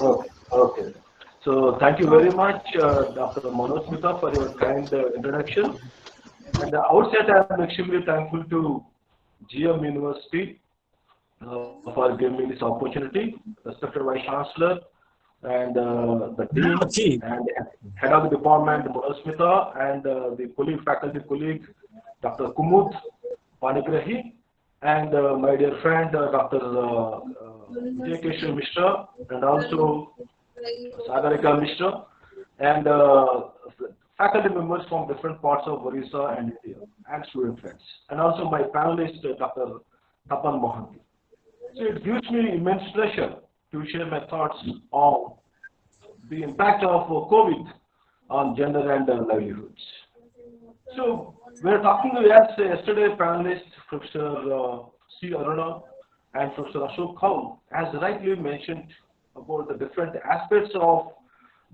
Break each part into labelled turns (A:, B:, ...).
A: Okay. Okay. So thank you very much, Dr. Manoj, for your kind introduction. And outset, I am extremely thankful to GM University for giving me this opportunity, respected Vice Chancellor and the dean and head of the department, Manoj, and the colleague, faculty colleague, Dr. Kumud Panigrahi, and my dear friend, Dr. Jackal Mishra, and also Sagarika Mishra, and faculty members from different parts of Orissa and India, and student friends, and also my panelist, Dr. Tapan Mohanty. So it gives me immense pleasure to share my thoughts on the impact of COVID on gender and livelihoods. So we're talking, as yesterday panelist, Professor C. Aruna and Professor Ashok Kaul has rightly mentioned about the different aspects of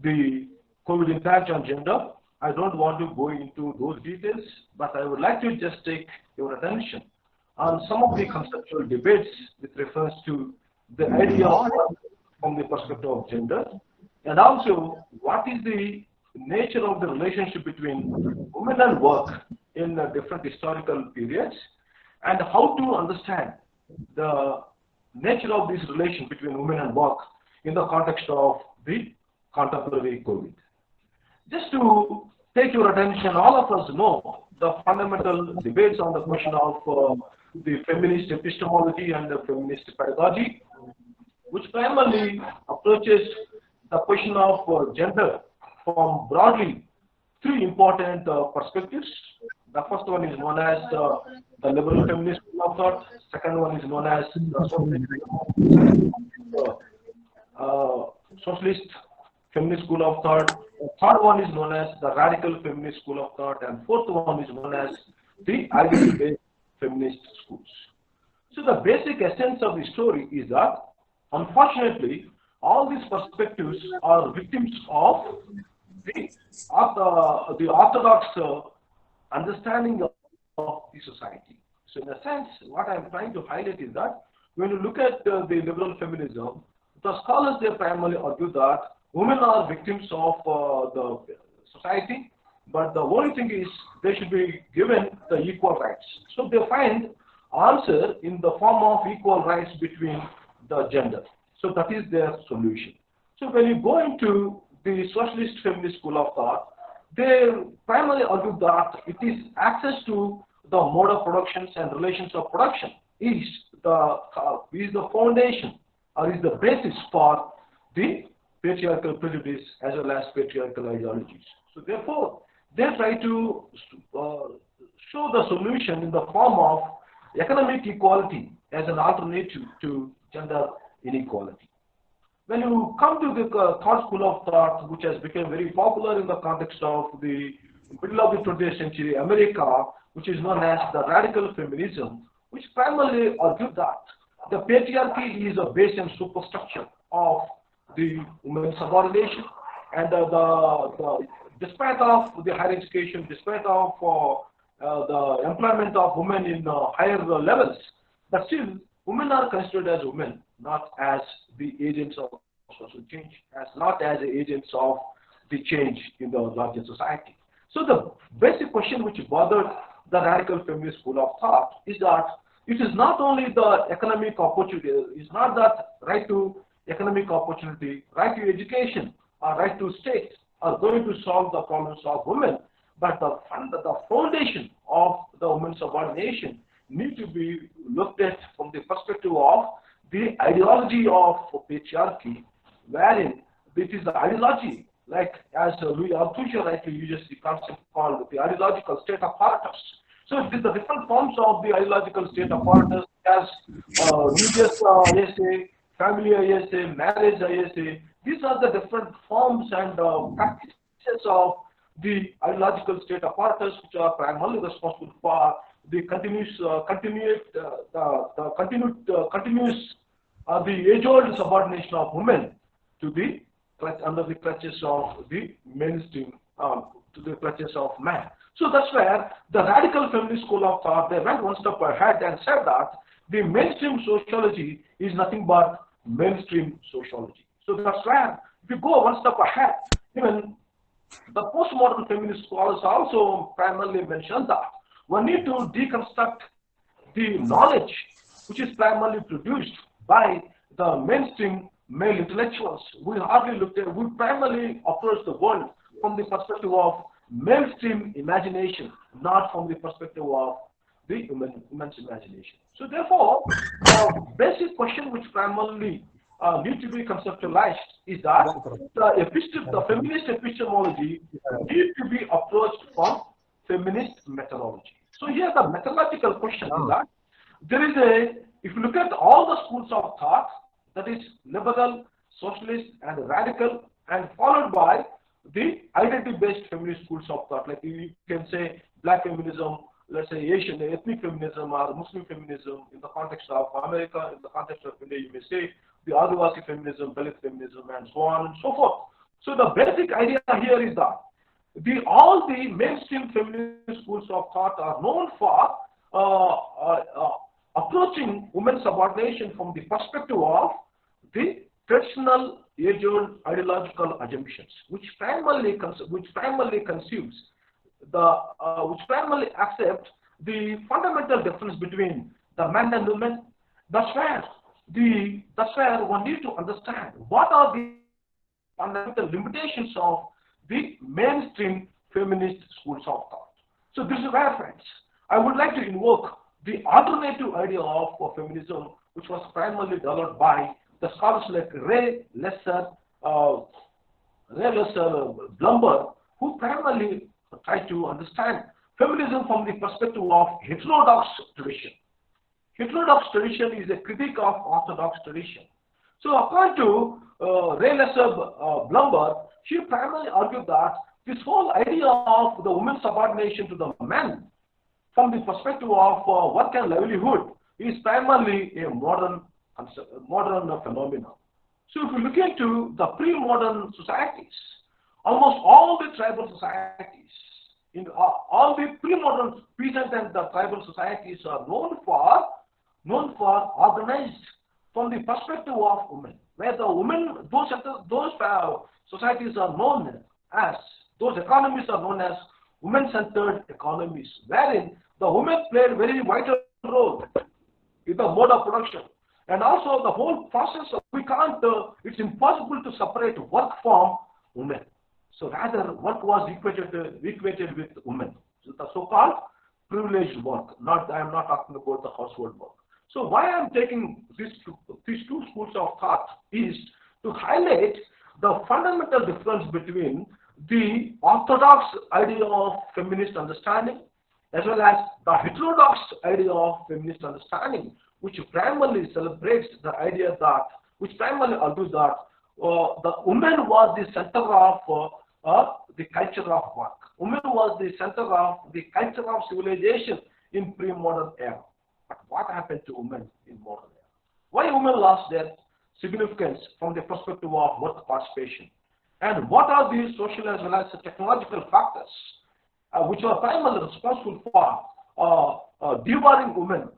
A: the COVID impact on gender. I don't want to go into those details, but I would like to just take your attention on some of the conceptual debates with reference to the idea of work from the perspective of gender, and also what is the nature of the relationship between women and work in different historical periods, and how to understand the nature of this relation between women and work in the context of the contemporary COVID. Just to take your attention, all of us know the fundamental debates on the question of the feminist epistemology and the feminist pedagogy, which primarily approaches the question of gender from broadly three important perspectives. The first one is known as the liberal feminist school of thought. Second one is known as the socialist feminist school of thought. The third one is known as the radical feminist school of thought, and fourth one is known as the ideology-based feminist schools. So the basic essence of the story is that, unfortunately, all these perspectives are victims of the orthodox understanding of the society. So in a sense, what I'm trying to highlight is that when you look at the liberal feminism, the scholars, they primarily argue that women are victims of the society, but the only thing is they should be given the equal rights. So they find answer in the form of equal rights between the gender. So that is their solution. So when you go into the socialist feminist school of thought, they primarily argue that it is access to the mode of productions and relations of production is the foundation or is the basis for the patriarchal prejudice as well as patriarchal ideologies. So therefore, they try to show the solution in the form of economic equality as an alternative to gender inequality. When you come to the third school of thought, which has become very popular in the context of the middle of the 20th century America, which is known as the radical feminism, which primarily argued that the patriarchy is a base and superstructure of the women's subordination, and despite of the higher education, despite of the employment of women in higher levels, but still women are considered as women, not as the agents of social change, not as the agents of the change in the larger society. So the basic question which bothered the radical feminist school of thought is that it is not only the economic opportunity, it's not that right to economic opportunity, right to education, or right to states are going to solve the problems of women, but the foundation of the women's subordination need to be looked at from the perspective of the ideology of patriarchy, wherein it is the ideology, like as Louis Althusser rightly uses the concept called the ideological state apparatus. So it is the different forms of the ideological state apparatus as religious ISA, family ISA, marriage ISA. These are the different forms and practices of the ideological state apparatus, which are primarily responsible for the the age-old subordination of women to the under the clutches of the mainstream, to the clutches of man. So that's where the radical feminist school of thought, they went one step ahead and said that the mainstream sociology is nothing but mainstream sociology. So that's where, if you go one step ahead, even the postmodern feminist scholars also primarily mention that we need to deconstruct the knowledge which is primarily produced by the mainstream male intellectuals. We hardly look at, we primarily approach the world from the perspective of mainstream imagination, not from the perspective of the women's imagination. So therefore, the basic question which primarily need to be conceptualized is that the feminist epistemology need to be approached from feminist methodology. So here the methodological question is that there is a, if you look at all the schools of thought, that is liberal, socialist, and radical, and followed by the identity-based feminist schools of thought, like you can say black feminism, let's say Asian ethnic feminism or Muslim feminism in the context of America, in the context of India, you may say the Adivasi feminism, Dalit feminism, and so on and so forth. So the basic idea here is that all the mainstream feminist schools of thought are known for approaching women's subordination from the perspective of the traditional age-old ideological assumptions, which primarily conceives which primarily accept the fundamental difference between the men and women. That's where one need to understand what are the fundamental limitations of the mainstream feminist schools of thought. So this is where, friends, I would like to invoke the alternative idea of feminism, which was primarily developed by the scholars like Ray Lesser Blumber, who primarily try to understand feminism from the perspective of heterodox tradition. Heterodox tradition is a critique of orthodox tradition. So according to Ray Lesser Blumber, she primarily argued that this whole idea of the women's subordination to the men from the perspective of work and livelihood is primarily a modern phenomenon. So if you look into the pre-modern societies, almost all the tribal societies, in all the pre-modern peasant and the tribal societies are known for organized from the perspective of women, where the women, those societies are known as, those economies are known as women-centered economies, wherein the women played a very vital role in the mode of production. And also the whole process of, it's impossible to separate work from women. So rather, work was equated with women. So the so-called privileged work. I am not talking about the household work. So why I am taking these two schools of thought is to highlight the fundamental difference between the orthodox idea of feminist understanding as well as the heterodox idea of feminist understanding, which primarily celebrates the idea that, which primarily argues that the woman was the center of the culture of work. Woman was the center of the culture of civilization in pre-modern era. But what happened to women in modern era? Why women lost their significance from the perspective of work participation? And what are the social as well as the technological factors which are primarily responsible for debarring women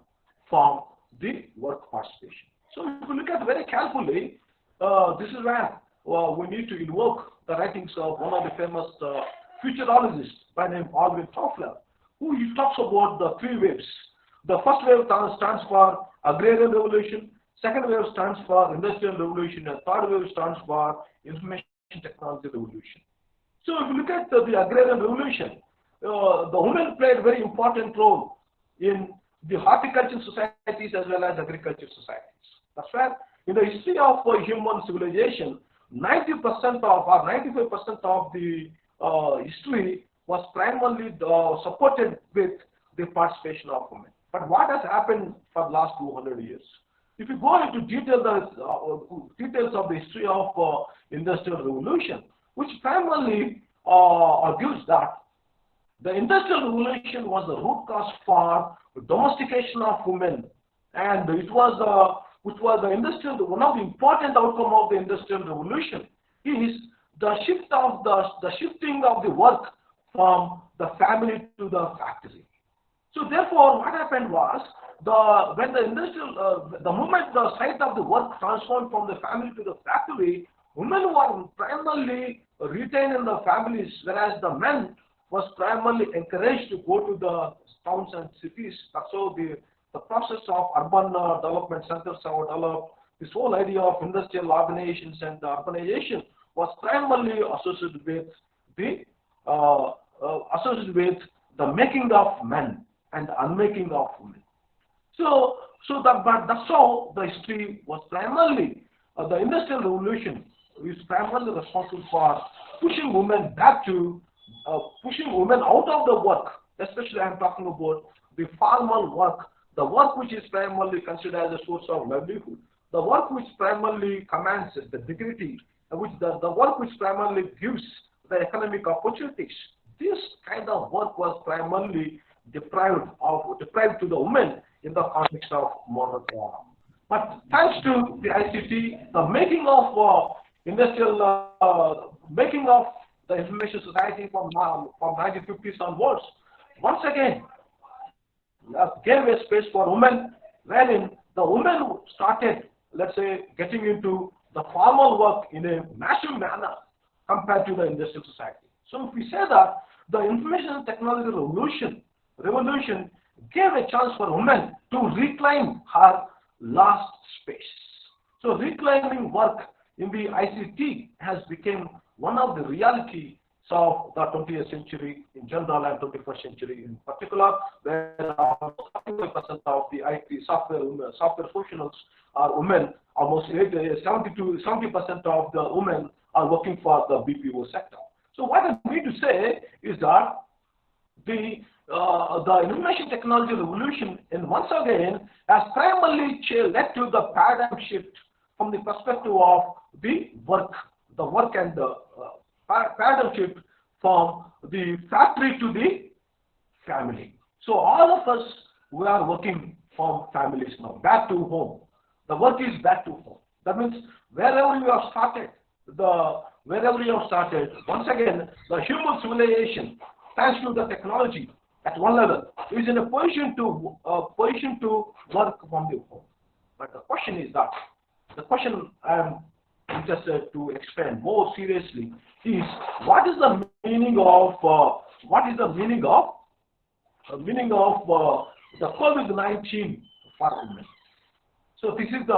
A: from the work participation? So if you look at very carefully, this is where we need to invoke the writings of one of the famous futurologists by name Alvin Toffler, who he talks about the three waves. The first wave stands for Agrarian Revolution, second wave stands for Industrial Revolution, and third wave stands for Information Technology Revolution. So if you look at the Agrarian Revolution, the women played a very important role in the horticulture societies as well as agriculture societies. That's where in the history of human civilization, 90% of or 95% of the history was primarily supported with the participation of women. But what has happened for the last 200 years? If you go into details of the history of Industrial Revolution, which primarily argues that the Industrial Revolution was the root cause for domestication of women, and it was one of the important outcome of the Industrial Revolution is the shifting of the work from the family to the factory. So therefore, what happened was the moment the site of the work transformed from the family to the factory, Women were primarily retained in the families, whereas the men was primarily encouraged to go to the towns and cities. So the process of urban development centers are developed. This whole idea of industrial organizations and urbanization was primarily uh, associated with the making of men and unmaking of women. But that's how the history was primarily the Industrial Revolution is primarily responsible for pushing women back to pushing women out of the work. Especially, I'm talking about the formal work, the work which is primarily considered as a source of livelihood, the work which primarily commands the dignity, which the work which primarily gives the economic opportunities. This kind of work was primarily deprived to the women in the context of modern era. But thanks to the ICT, the making of the information society from 1950s onwards, once again gave a space for women, wherein the women started, let's say, getting into the formal work in a massive manner compared to the industrial society. So if we say that the information and technology revolution gave a chance for women to reclaim her lost space. So reclaiming work in the ICT has become one of the realities of the 20th century in general and 21st century in particular, where almost 50% of the IT software professionals are women. Almost 70% of the women are working for the BPO sector. So what I mean to say is that the information technology revolution, and once again, has primarily led to the paradigm shift from the perspective of the work and the paradigm shift from the factory to the family. So all of us, we are working from families now, back to home. The work is back to home. That means wherever you have started, once again, the human civilization, thanks to the technology, at one level, is in a position to work from the home. But the question I'm interested to explain more seriously is what is the meaning of the COVID-19 for women. So this is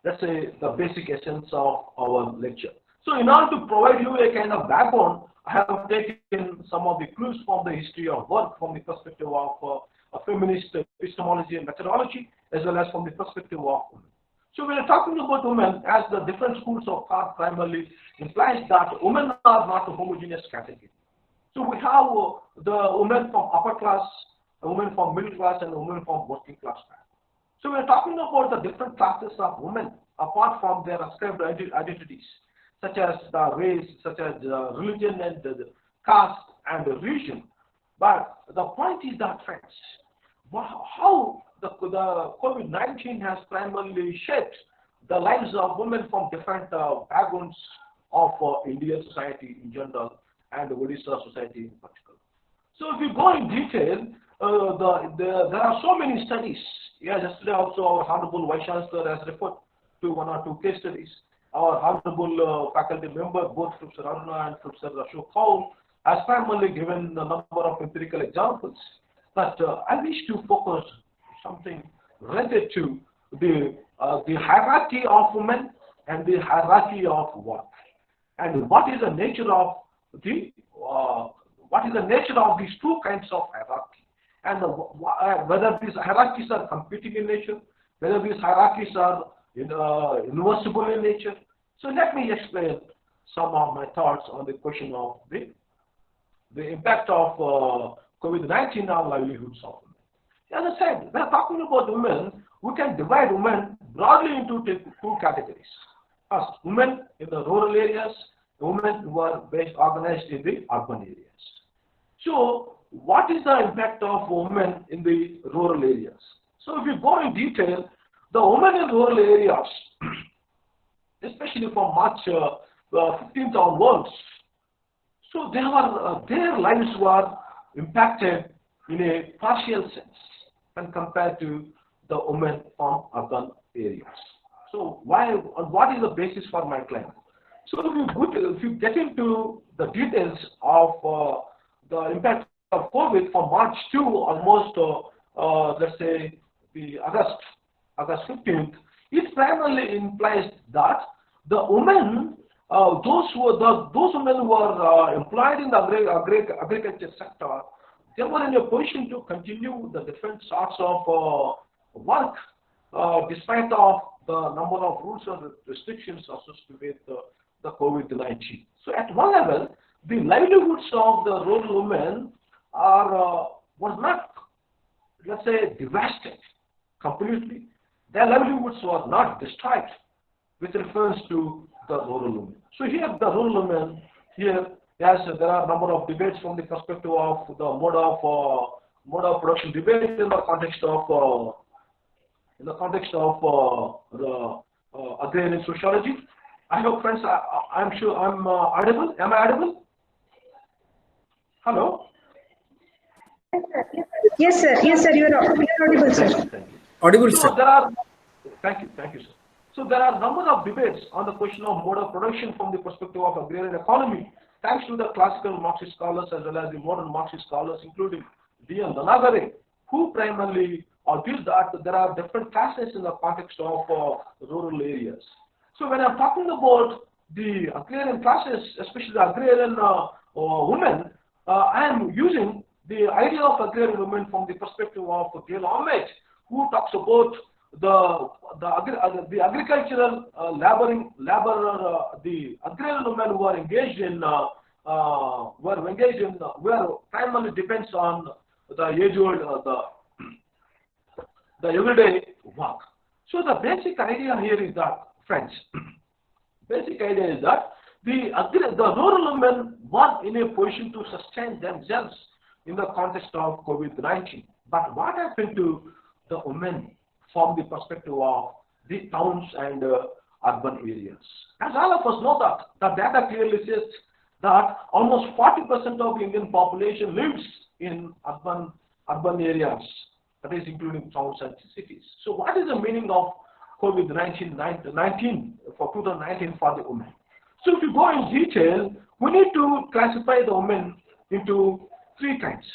A: let's say the basic essence of our lecture. So in order to provide you a kind of background, I have taken some of the clues from the history of work from the perspective of feminist epistemology and methodology, as well as from the perspective of women. So we are talking about women as the different schools of thought primarily implies that women are not a homogeneous category. So we have the women from upper class, women from middle class, and women from working class. So we are talking about the different classes of women apart from their ascribed identities, such as the race, such as religion and caste and region. But the point is that, friends, how the COVID-19 has primarily shaped the lives of women from different backgrounds of Indian society in general and Odisha society in particular. So if you go in detail, there are so many studies. Yeah, yesterday also our Honorable Vice Chancellor has referred to one or two case studies. Our Honorable faculty member, both Professor Aruna and Professor Ashok Kaul, has primarily given a number of empirical examples. But I wish to focus something related to the hierarchy of women and the hierarchy of work, and what is the nature of these two kinds of hierarchy, and whether these hierarchies are competing in nature, whether these hierarchies are inversible in nature. So let me explain some of my thoughts on the question of the impact of COVID-19 on livelihoods of women. As I said, we are talking about women. We can divide women broadly into two categories. First, women in the rural areas, women who are organized in the urban areas. So, what is the impact of women in the rural areas? So, if you go in detail, the women in rural areas, especially from March 15th onwards, so their lives were impacted in a partial sense when compared to the women from urban areas. So what is the basis for my claim? So if you get into the details of the impact of COVID from March to almost, let's say, the August 15th, it primarily implies that the women, those women who were employed in the agriculture sector, they were in a position to continue the different sorts of work, despite of the number of rules and restrictions associated with the COVID-19. So at one level, the livelihoods of the rural women was not, let's say, devastated completely. Their livelihoods were not destroyed with reference to the rural women. So here, the rural women, here, yes, there are a number of debates from the perspective of the mode of production debate in the context of the agrarian sociology. I hope, friends, I'm sure I'm audible. Am I audible? Hello?
B: Yes, sir. Yes, sir. You're audible, sir.
A: Thank you.
C: Audible,
A: so
C: sir.
A: Thank you, sir. So there are a number of debates on the question of mode of production from the perspective of agrarian economy, thanks to the classical Marxist scholars as well as the modern Marxist scholars, including D.N. Danagare, who primarily argues that there are different classes in the context of rural areas. So when I'm talking about the agrarian classes, especially the agrarian women, I am using the idea of agrarian women from the perspective of Gail Ahmed, who talks about the agricultural the agrarian women who are engaged in where primarily depends on the age-old the everyday work. So the basic idea here is that, friends, basic idea is that the rural women were in a position to sustain themselves in the context of COVID-19. But what happened to the women from the perspective of the towns and urban areas? As all of us know that, the data clearly says that almost 40% of the Indian population lives in urban areas, that is including towns and cities. So what is the meaning of COVID-19 for 2019 for the women? So if you go in detail, we need to classify the women into three kinds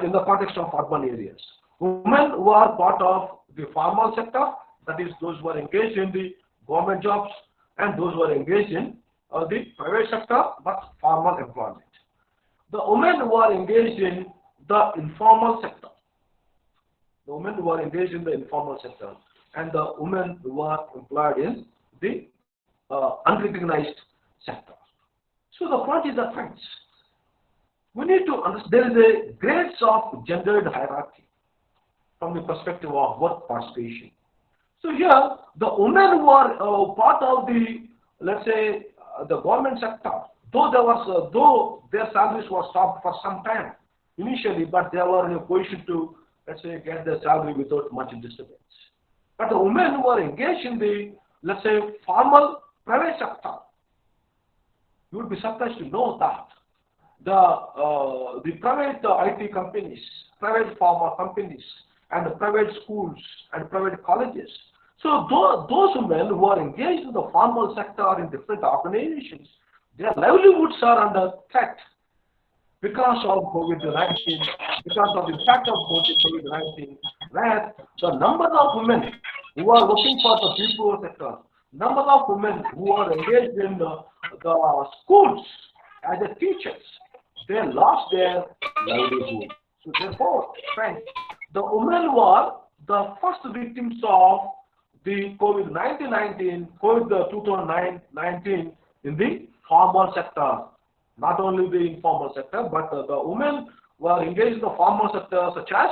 A: in the context of urban areas. Women who are part of the formal sector, that is those who are engaged in the government jobs, and those who are engaged in the private sector but formal employment. The women who are engaged in the informal sector, the women who are engaged in the informal sector, and the women who are employed in the unrecognized sector. So the point is that, friends, we need to understand there is a grades of gendered hierarchy from the perspective of work participation. So here, the women who are part of the, let's say, the government sector, though their salaries were stopped for some time initially, but they were in a position to, let's say, get their salary without much disturbance. But the women who are engaged in the, let's say, formal private sector, you would be surprised to know that the private IT companies, private pharma companies, and the private schools and private colleges. So those women who are engaged in the formal sector in different organizations, their livelihoods are under threat because of COVID-19, because of the impact of COVID-19, where the number of women who are working for the people sector, number of women who are engaged in the schools as a teachers, they lost their livelihood. So therefore, friends, the women were the first victims of the COVID-19 in the formal sector. Not only the informal sector, but the women were engaged in the formal sector, such as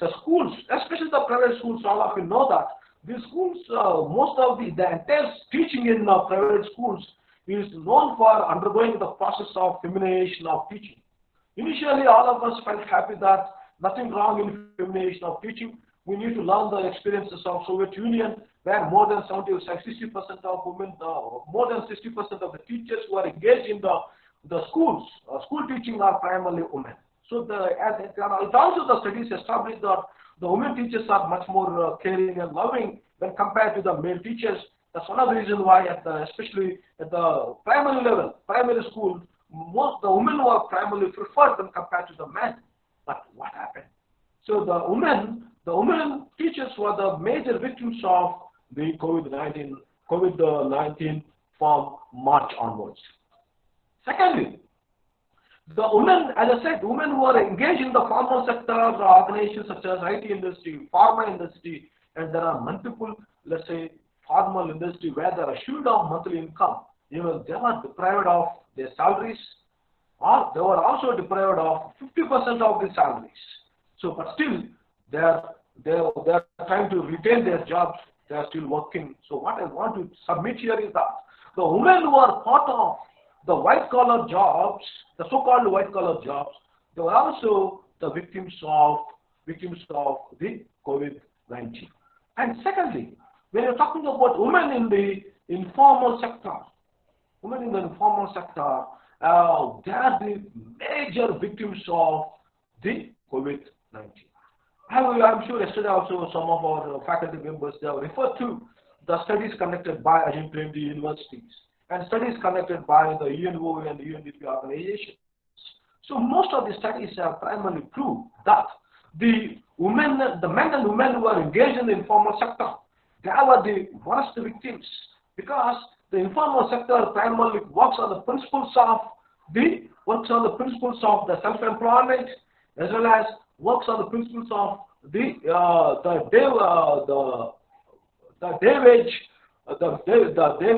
A: the schools, especially the private schools. All of you know that these schools, most of the entire teaching in private schools is known for undergoing the process of feminization of teaching. Initially, all of us felt happy that nothing wrong in feminization of teaching. We need to learn the experiences of Soviet Union, where more than 60% of women, more than 60% of the teachers who are engaged in the schools, school teaching are primarily women. So also the studies established that the women teachers are much more caring and loving when compared to the male teachers, That's one of the reasons why, especially at the primary level, primary school, most the women were primarily preferred when compared to the men. But what happened? So the women teachers were the major victims of the COVID-19 from March onwards. Secondly, the women, as I said, women who are engaged in the formal sector, organizations such as IT industry, pharma industry, and there are multiple, let's say, formal industry where there are assured of monthly income. They were deprived of their salaries, or they were also deprived of 50% of the salaries. So, but still, they're trying to retain their jobs. They are still working. So, what I want to submit here is that the women who are part of the white-collar jobs, the so-called white-collar jobs, they were also the victims of the COVID-19. And secondly, when you're talking about women in the informal sector, they are the major victims of the COVID-19. I'm sure yesterday also some of our faculty members, they have referred to the studies conducted by Argentine universities and studies conducted by the UNO and the UNDP organizations. So most of the studies have primarily proved that the men and women who are engaged in the informal sector, they were the worst victims, because the informal sector primarily works on the principles of the self-employment, as well as works on the principles of the day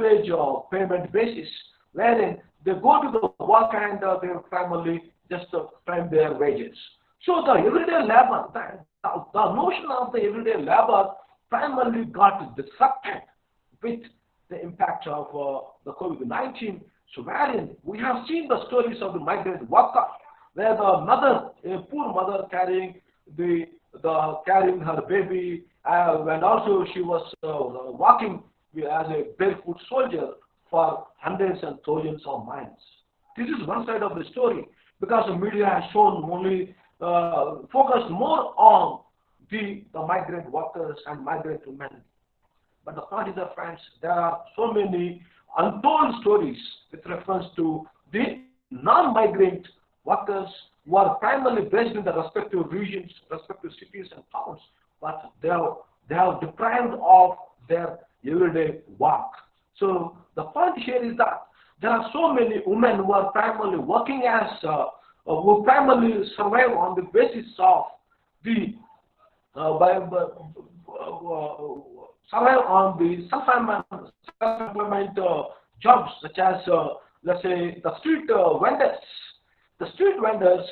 A: wage payment basis, wherein they go to the work and they primarily just claim their wages. So the everyday labor, the notion of the everyday labor primarily got disrupted with the impact of the COVID-19. So wherein we have seen the stories of the migrant worker, where the mother, a poor mother carrying her baby, and also she was walking as a barefoot soldier for hundreds and thousands of miles. This is one side of the story, because the media has shown only focused more on the migrant workers and migrant women. But the point is that, friends, there are so many untold stories with reference to the non-migrant workers who are primarily based in the respective regions, respective cities and towns, but they are deprived of their everyday work. So the point here is that there are so many women who are primarily working as, who primarily survive on the basis of the survive on the self-employment jobs, such as, let's say, the street vendors. The street vendors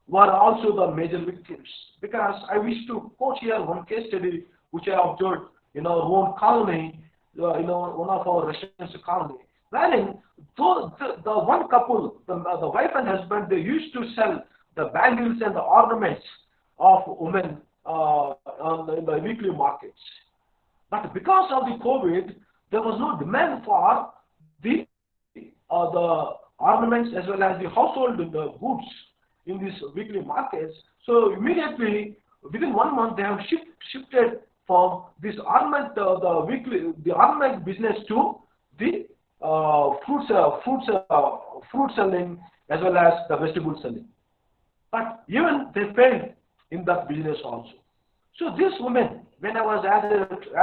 A: were also the major victims, because I wish to quote here one case study which I observed in our own colony, one of our residential colony, wherein the one couple, the wife and husband, they used to sell the bangles and the ornaments of women in the weekly markets. But because of the COVID, there was no demand for the ornaments as well as the household goods in these weekly markets. So immediately, within 1 month, they have shifted from this ornament, the ornament business to the fruit selling as well as the vegetable selling. But even they failed in that business also. So this woman, when I was as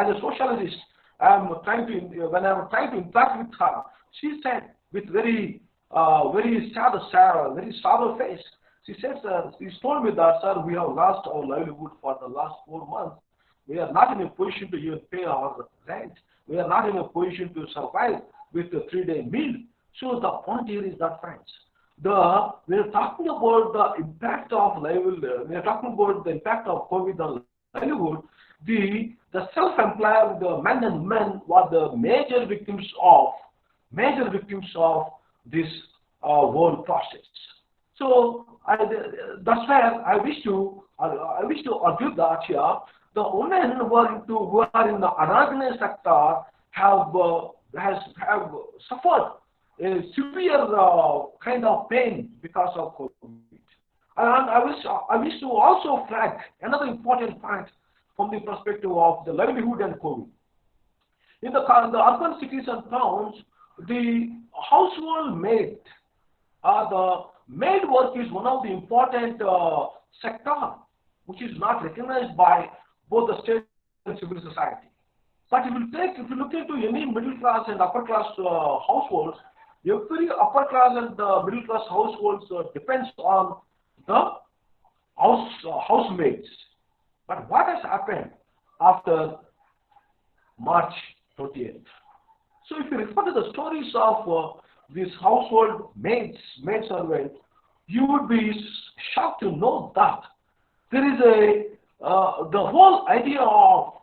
A: a sociologist, when I was trying to interact with her, she said with very sour face, she told me that, sir, we have lost our livelihood for the last 4 months. We are not in a position to even pay our rent. We are not in a position to survive with a 3-day meal. So the point here is that, friends, we are talking about the impact of livelihood. We are talking about the impact of COVID on livelihood. The self-employed, the men and women, were the major victims of this whole process. So that's where I wish to argue that here the women who are in the unorganized sector have suffered a severe kind of pain because of COVID. And I wish to also flag another important point from the perspective of the livelihood and COVID. in the urban cities and towns, the household maid the maid work is one of the important sector which is not recognized by both the state and civil society. But if you look into any middle class and upper class households, every upper class and middle class households depends on the housemaids. But what has happened after March 28th? So if you refer to the stories of these household maid servants, you would be shocked to know that there is the whole idea of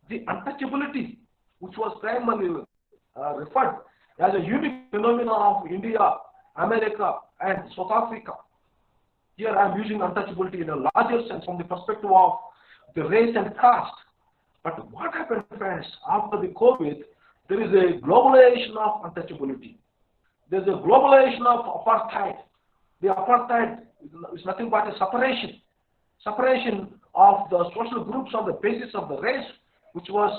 A: the untouchability, which was primarily referred as a unique phenomenon of India, America, and South Africa. Here I am using untouchability in a larger sense from the perspective of the race and caste. But what happened, friends, after the COVID, there is a globalization of untouchability. There is a globalization of apartheid. The apartheid is nothing but a separation of the social groups on the basis of the race, which was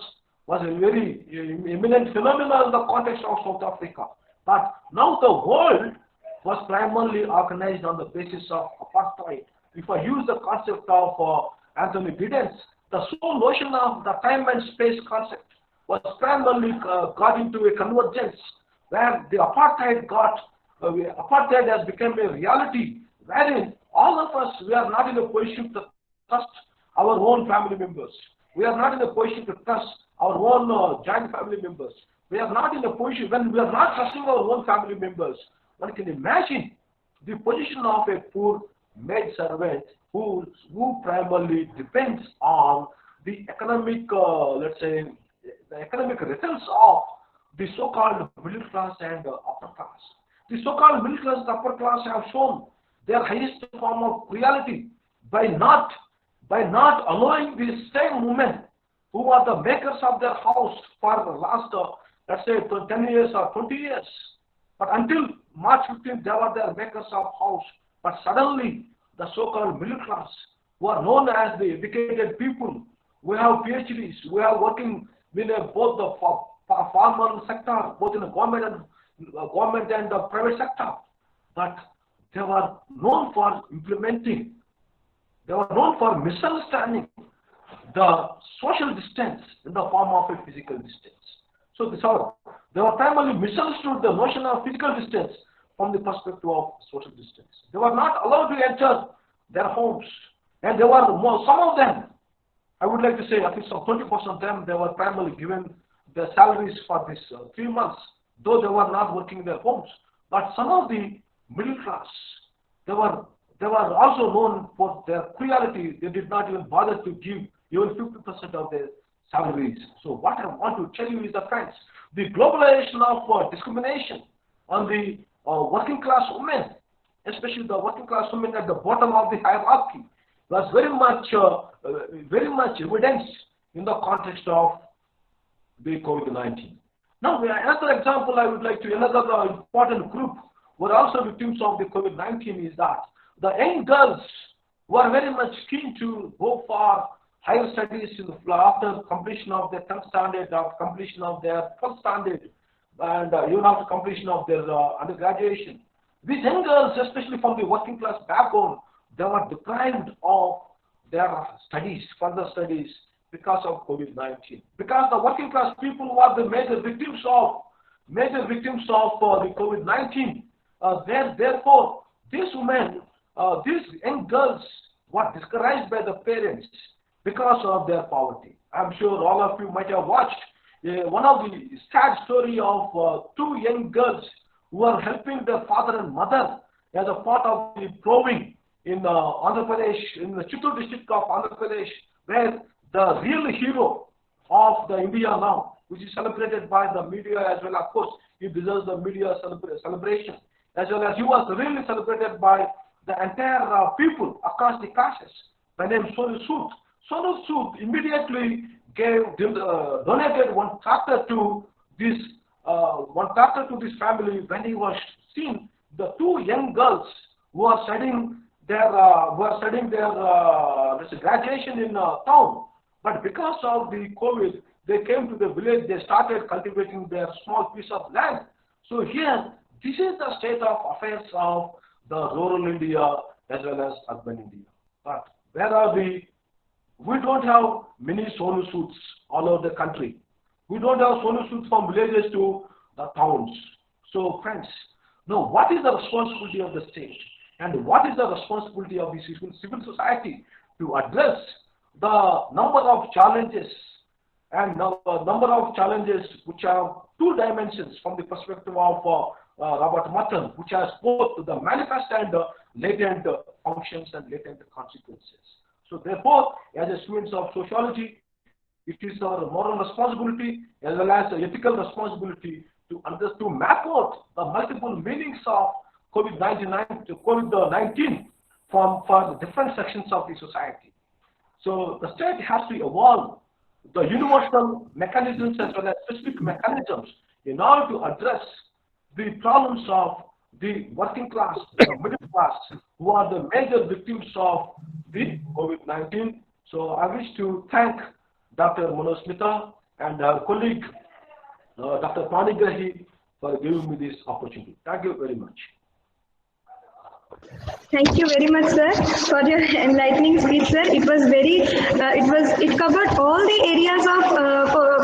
A: a very eminent phenomenon in the context of South Africa. But now the world was primarily organized on the basis of apartheid. If I use the concept of Anthony Giddens, the sole notion of the time and space concept was primarily got into a convergence where the apartheid has become a reality, wherein all of us, we are not in a position to trust our own family members. We are not in a position to trust our own joint family members. We are not in a position, when we are not trusting our own family members, one can imagine the position of a poor maid servant who primarily depends on the economic, let's say, the economic results of the so-called middle class and upper class. The so-called middle class and upper class have shown their highest form of reality by not allowing the same women who are the makers of their house for the last, let's say, 10 years or 20 years. But until March 15th, they were the makers of house. But suddenly, the so-called middle class, who are known as the educated people, we have PhDs, we are working in both the formal sector, both in the government and the private sector. But they were known for implementing, they were known for misunderstanding the social distance in the form of a physical distance. So they were primarily misunderstood the notion of physical distance from the perspective of social distance. They were not allowed to enter their homes, and there were some of them, I would like to say at least 20% of them, they were primarily given their salaries for this 3 months, though they were not working in their homes. But some of the middle class, they were also known for their cruelty. They did not even bother to give even 50% of their salaries. So what I want to tell you is that, friends, the globalization of discrimination on the working class women, especially the working class women at the bottom of the hierarchy, was very much evidenced in the context of the COVID-19. Now, another example I would like to, another important group who are also victims of the COVID-19 is that the young girls who are very much keen to go for higher studies after completion of their 10th standard, after completion of their 12th standard, and even after completion of their undergraduation. These young girls, especially from the working class background, they were deprived of their studies, further studies, because of COVID-19. Because the working class people were the major victims of the COVID-19. Therefore, these women, these young girls were discouraged by the parents because of their poverty. I'm sure all of you might have watched one of the sad story of 2 young girls who are helping their father and mother as a part of the ploughing in Andhra Pradesh, in the Chittoor district of Andhra Pradesh, where the real hero of the India now, which is celebrated by the media as well. Of course, he deserves the media celebration, as well as he was really celebrated by the entire people across the castes. By name Sonu Sood. Sonu Sood immediately donated one tractor to this family when he was seeing the 2 young girls who are studying their graduation in town. But because of the COVID, they came to the village, they started cultivating their small piece of land. So here, this is the state of affairs of the rural India as well as urban India. But where are we? We don't have many Sonu suits all over the country. We don't have Sonu suits from villages to the towns. So friends, now what is the responsibility of the state? And what is the responsibility of the civil society to address the number of challenges and number of challenges which have two dimensions from the perspective of Robert Merton, which has both the manifest and latent functions and latent consequences. So therefore, as a students of sociology, it is our moral responsibility as well as ethical responsibility to map out the multiple meanings of COVID-19 for the different sections of the society. So the state has to evolve the universal mechanisms as well as specific mechanisms in order to address the problems of the working class, the middle class, who are the major victims of the COVID-19. So I wish to thank Dr. Manoj Smita and our colleague, Dr. Panigrahi, for giving me this opportunity. Thank you very much.
B: Thank you very much, sir, for your enlightening speech, sir. It was it covered all the areas of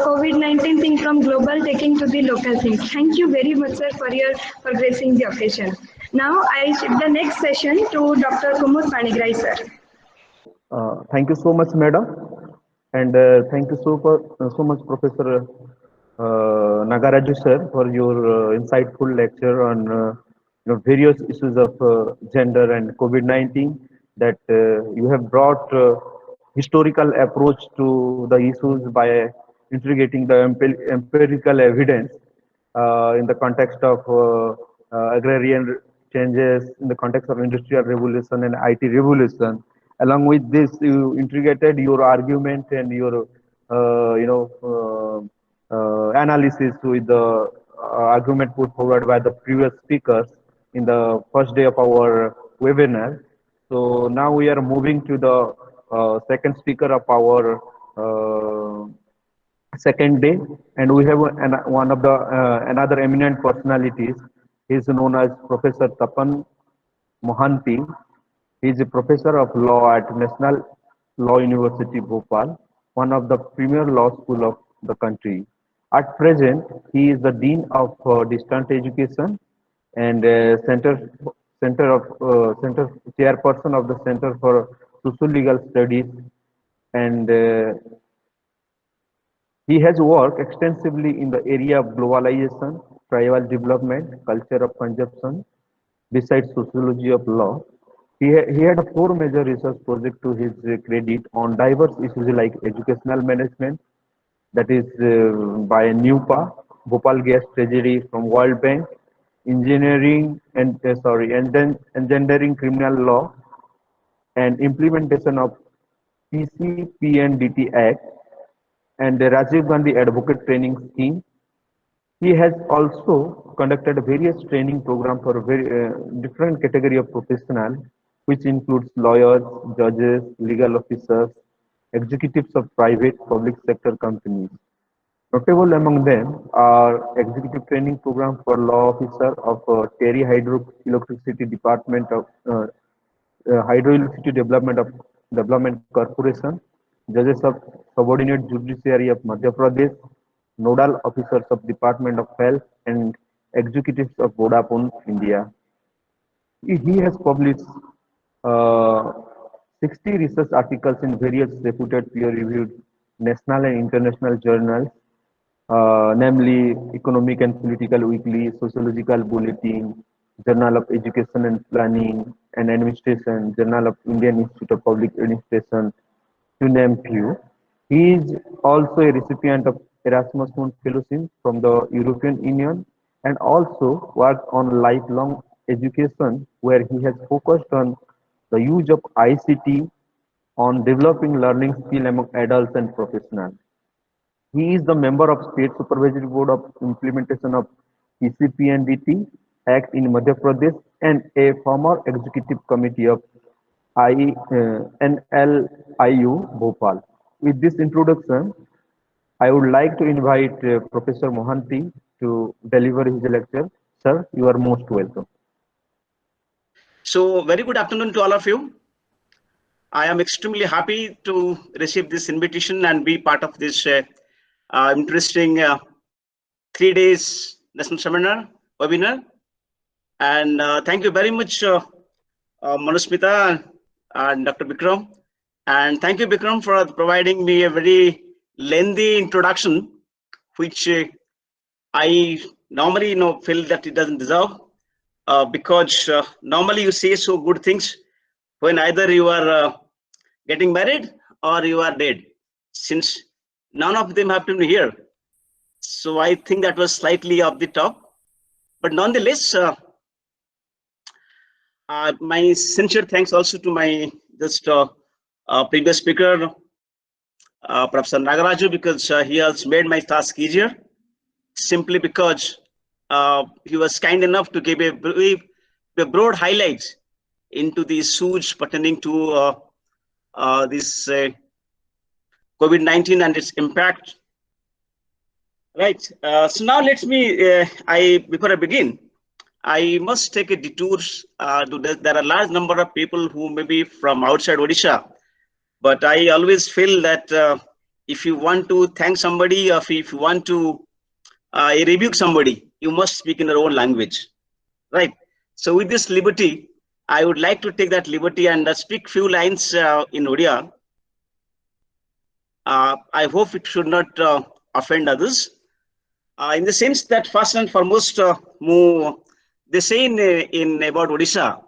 B: COVID-19 thing, from global taking to the local thing. Thank you very much, sir, for gracing the occasion. Now I shift the next session to Dr. Kumud Panigrai, sir.
C: Thank you so much, madam, and thank you so much, Professor Nagaraju, sir, for your insightful lecture on various issues of gender and COVID-19, that you have brought historical approach to the issues by integrating the empirical evidence in the context of agrarian changes, in the context of industrial revolution and IT revolution. Along with this, you integrated your argument and your analysis with the argument put forward by the previous speakers in the first day of our webinar. So now we are moving to the second speaker of our second day, and we have one of the another eminent personalities. He is known as Professor Tapan Mohanty. He is a professor of law at National Law University, Bhopal, one of the premier law school of the country. At present, he is the Dean of Distant Education and chairperson of the Center for Sociological Studies, and he has worked extensively in the area of globalization, tribal development, culture of consumption, besides sociology of law. He had 4 major research projects to his credit on diverse issues like educational management, that is by NUPA, Bhopal Gas Treasury from World Bank, engineering and engendering criminal law, and implementation of PCPNDT Act, and the Rajiv Gandhi Advocate Training Scheme. He has also conducted various training programs for different category of professionals, which includes lawyers, judges, legal officers, executives of private public sector companies. Notable among them are executive training program for law officer of Terry Hydroelectricity Department of Hydroelectricity Development Corporation, judges of subordinate judiciary of Madhya Pradesh, nodal officers of Department of Health, and executives of Vodafone India. He has published 60 research articles in various reputed peer-reviewed national and international journals, namely Economic and Political Weekly, Sociological Bulletin, Journal of Education and Planning and Administration, Journal of Indian Institute of Public Administration, to name few. He is also a recipient of Erasmus Fellowship from the European Union, and also worked on lifelong education, where he has focused on the use of ICT on developing learning skill among adults and professionals. He is the member of State Supervisory Board of Implementation of PCPNDT Act in Madhya Pradesh and a former executive committee of NLIU Bhopal. With this introduction, I would like to invite Professor Mohanty to deliver his lecture. Sir, you are most welcome.
D: So, very good afternoon to all of you. I am extremely happy to receive this invitation and be part of this interesting 3 days national seminar webinar. And thank you very much, Manusmita and Dr. Bikram. And thank you, Bikram, for providing me a very lengthy introduction, which I normally feel that it doesn't deserve, because normally you say so good things when either you are getting married or you are dead, since none of them have been here. So I think that was slightly off the top, but nonetheless, my sincere thanks also to my previous speaker, Professor Nagaraju, because he has made my task easier, simply because he was kind enough to give a broad highlights into the issues pertaining to this COVID-19 and its impact. Right. So now let me, before I begin, I must take a detour to there are a large number of people who may be from outside Odisha, but I always feel that if you want to thank somebody, or if you want to rebuke somebody, you must speak in your own language, right? So with this liberty, I would like to take that liberty and speak few lines in Odia. I hope it should not offend others. In the sense that first and foremost, they say in about Odisha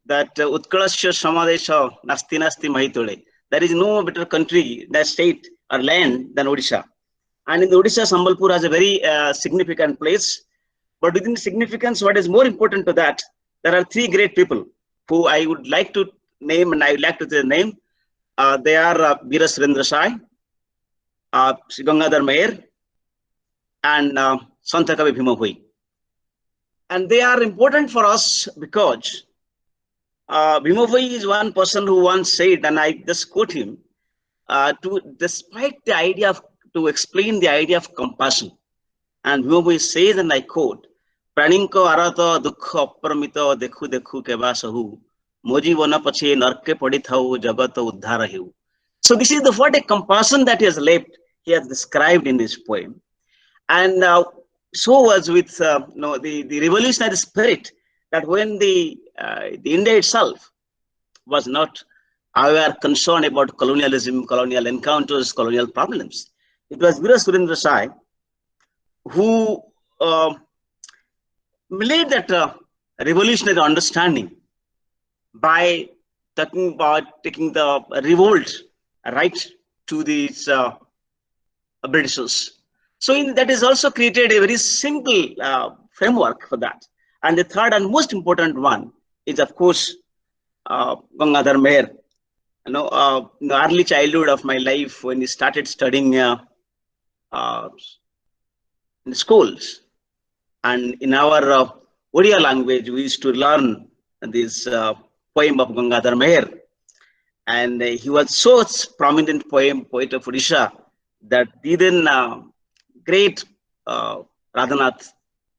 D: that Utkalasya Samadesha Nasti Nasti Mahitole. There is no better country, that state or land than Odisha. And in the Odisha, Sambalpur has a very significant place. But within the significance, what is more important to that, there are three great people who I would like to name, and I would like to say the name. They are Veera Surendra Sai, Gangadhar Meher, and Santa Kavi Bhima Bhoi. And they are important for us because Bhima Bhoi is one person who once said, and I just quote him, despite the idea of, to explain the idea of compassion. And Bhima Bhoi says, and I quote, Praninko arata dukha apramita dekhu dekhu keba sahu, moji vana pache narke padithau jagata uddhara heu. So this is what a compassion that he has left, he has described in this poem. And so was with the revolutionary spirit, that when the India itself was not aware, concerned about colonialism, colonial encounters, colonial problems. It was Veera Surendra Sai who made that revolutionary understanding by talking about taking the revolt right to these Britishers. So that is also created a very simple framework for that. And the third and most important one is, of course, Gangadhar Meher. In the early childhood of my life, when we started studying in schools, and in our Odia language, we used to learn this poem of Gangadhar Meher. And he was so prominent poet of Odisha that even great Radhanath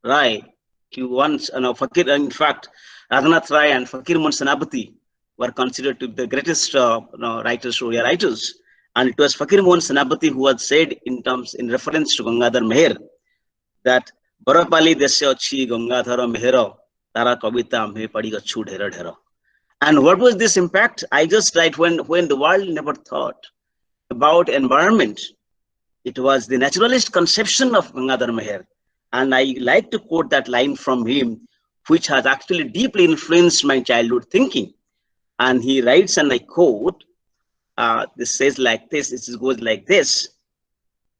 D: Rai, he once, Fakir, in fact, Radhanath Rai and Fakir Mohan Senapati were considered to be the greatest writers, Odia writers. And it was Fakir Mohan Senapati who had said in reference to Gangadhar Meher that Barapali Desya Chi Gangadhara Mehera Tara Kavita Me Padi Gachu Dhera Dhera. And what was this impact? I just write when the world never thought about environment, it was the naturalist conception of Gangadhar Meher. And I like to quote that line from him, which has actually deeply influenced my childhood thinking. And he writes, and I quote, this says like this, it goes like this.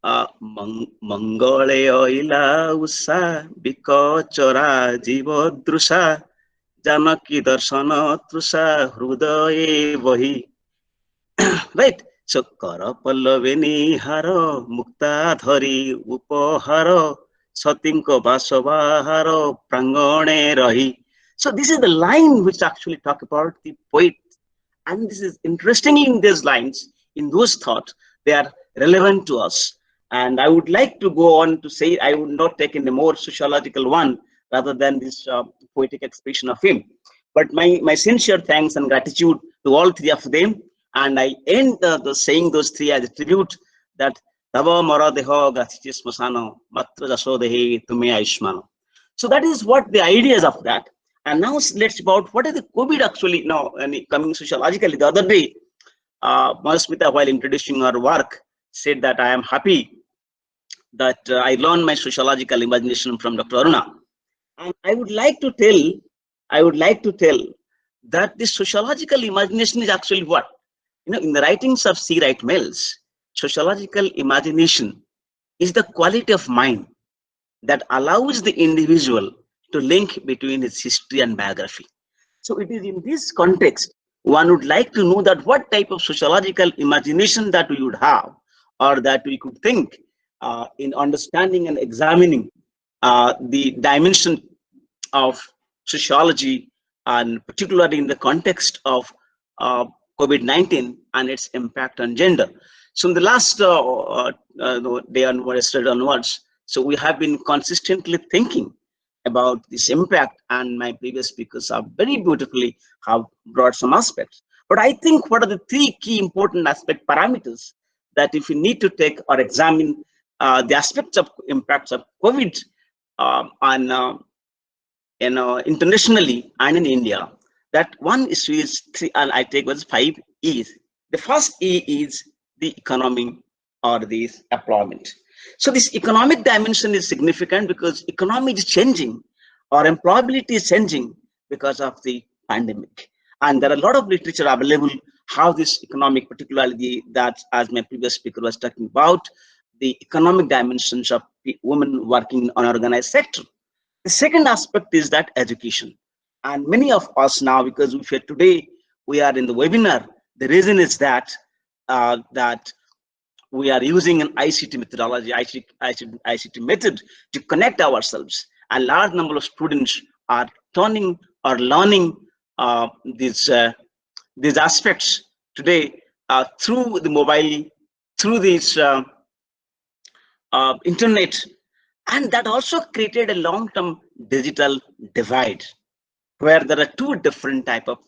D: Mangale oila usa biko chora jivo drusa janaki darshana trusa hrudaye vahi. Right? So kara pallaveni haro mukta dhari upaharo satinko basavaharo prangone rahi. So this is the line which actually talk about the poet. And this is interesting in these lines, in those thoughts, they are relevant to us. And I would like to go on to say, I would not take in a more sociological one rather than this poetic expression of him. But my sincere thanks and gratitude to all three of them. And I end the saying those three as a tribute that Tava Mara Deho Gratitis Masano, Matra Jaso Dehi Tume Aishmano. So that is what the ideas of that. And now let's about what is the COVID actually now, and coming sociologically. The other day, Mahasmita, while introducing her work, said that I am happy that I learned my sociological imagination from Dr. Aruna. And I would like to tell that this sociological imagination is actually what? In the writings of C. Wright Mills, sociological imagination is the quality of mind that allows the individual to link between his history and biography. So it is in this context, one would like to know that what type of sociological imagination that we would have, or that we could think in understanding and examining the dimension of sociology, and particularly in the context of COVID-19 and its impact on gender. So in the last day onwards, so we have been consistently thinking about this impact, and my previous speakers have very beautifully have brought some aspects. But I think what are the three key important aspect parameters that if we need to take or examine the aspects of impacts of COVID on internationally and in India, that one issue is three, and I take was 5 E's. The first E is the economy or the employment. So this economic dimension is significant because economy is changing, or employability is changing because of the pandemic. And there are a lot of literature available how this economic, particularly that, as my previous speaker was talking about, the economic dimensions of women working in unorganized sector. The second aspect is that education. And many of us now, because today we are in the webinar, the reason is that that we are using an ICT methodology, ICT method to connect ourselves. A large number of students are turning or learning these aspects today through the mobile, through this internet, and that also created a long-term digital divide, where there are two different type of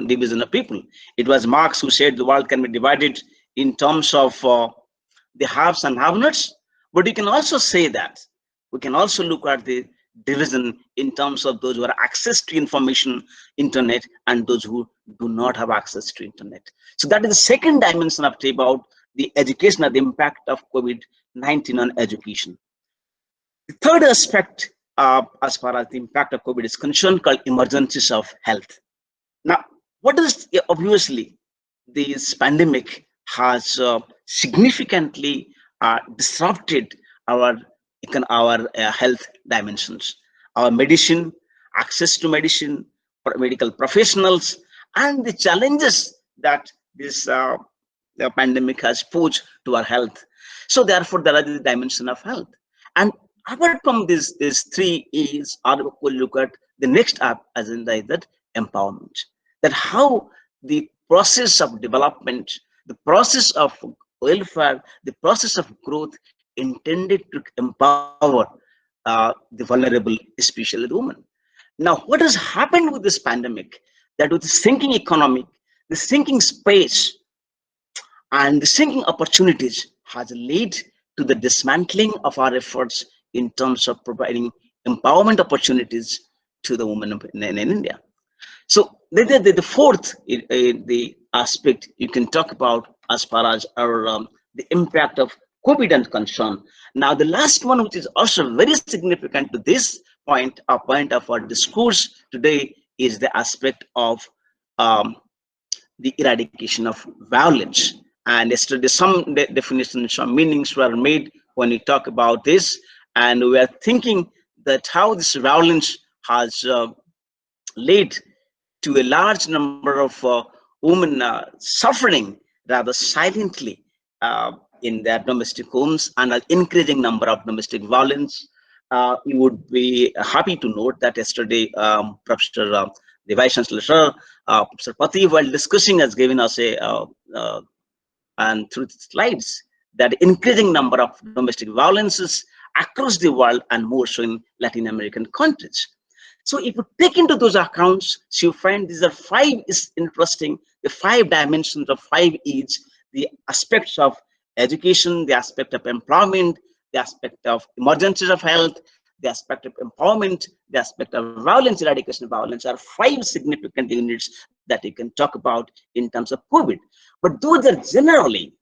D: division of people. It was Marx who said the world can be divided in terms of the haves and have-nots, but you can also say that we can also look at the division in terms of those who have access to information, internet, and those who do not have access to internet. So that is the second dimension of about the education and the impact of COVID-19 on education. The third aspect, as far as the impact of COVID is concerned, called emergencies of health. Now, what is obviously this pandemic has significantly disrupted our health dimensions, our medicine, access to medicine, medical professionals, and the challenges that this the pandemic has posed to our health. So therefore, there are the dimension of health. And apart from these three E's, we'll look at the next agenda is that empowerment. That how the process of development, the process of welfare, the process of growth intended to empower the vulnerable, especially the women. Now, what has happened with this pandemic? That with the sinking economy, the sinking space, and the sinking opportunities has led to the dismantling of our efforts in terms of providing empowerment opportunities to the women in India. So the fourth the aspect you can talk about as far as our the impact of COVID and concern. Now the last one, which is also very significant to this point, a point of our discourse today, is the aspect of the eradication of violence. And yesterday some definitions, some meanings were made when we talk about this, and we are thinking that how this violence has led to a large number of women suffering rather silently in their domestic homes, and an increasing number of domestic violence. You would be happy to note that yesterday Professor the Vice Chancellor, Professor Pati, while discussing, has given us a and through the slides that increasing number of domestic violences across the world and more so in Latin American countries. So if you take into those accounts, so you find these are five is interesting, the 5 dimensions of 5 E's, the aspects of education, the aspect of employment, the aspect of emergencies of health, the aspect of empowerment, the aspect of violence, eradication of violence are 5 significant units that you can talk about in terms of COVID. But those are generally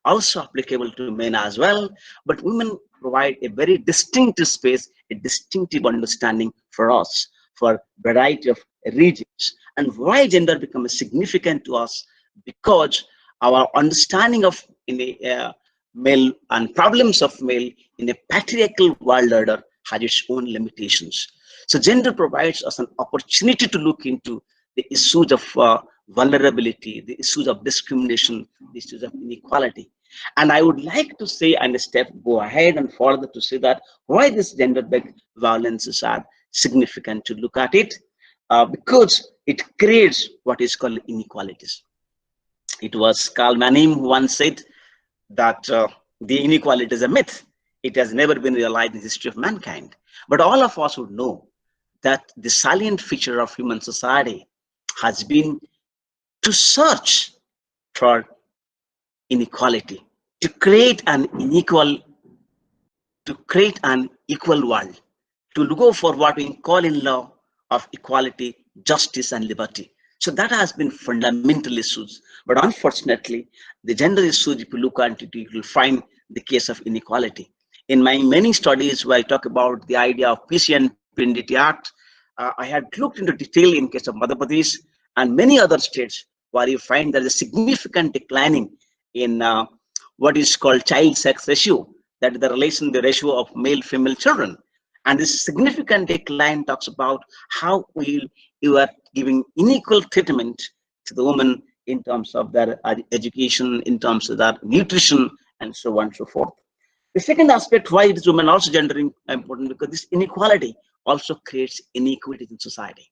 D: also applicable to men as well. But women provide a very distinctive space, a distinctive understanding for us, for variety of regions. And why gender becomes significant to us? Because our understanding of in the male and problems of male in a patriarchal world order has its own limitations. So gender provides us an opportunity to look into the issues of vulnerability, the issues of discrimination, the issues of inequality. And I would like to say, and go ahead and further to say that why this gender-based violences are significant to look at it, because it creates what is called inequalities. It was Karl Manning who once said that the inequality is a myth. It has never been realized in the history of mankind. But all of us would know that the salient feature of human society has been to search for inequality, to create an equal world, to go for what we call in law of equality, justice, and liberty. So that has been fundamental issues. But unfortunately, the gender issues, if you look at it, you will find the case of inequality. In my many studies where I talk about the idea of PC and Pinditi Act, I had looked into detail in case of Madhya Pradesh and many other states where you find there is a significant declining in what is called child sex ratio, that is the ratio of male-female children. And this significant decline talks about how you are giving unequal treatment to the woman in terms of their education, in terms of their nutrition, and so on and so forth. The second aspect why it is women also gendering important, because this inequality also creates inequities in society.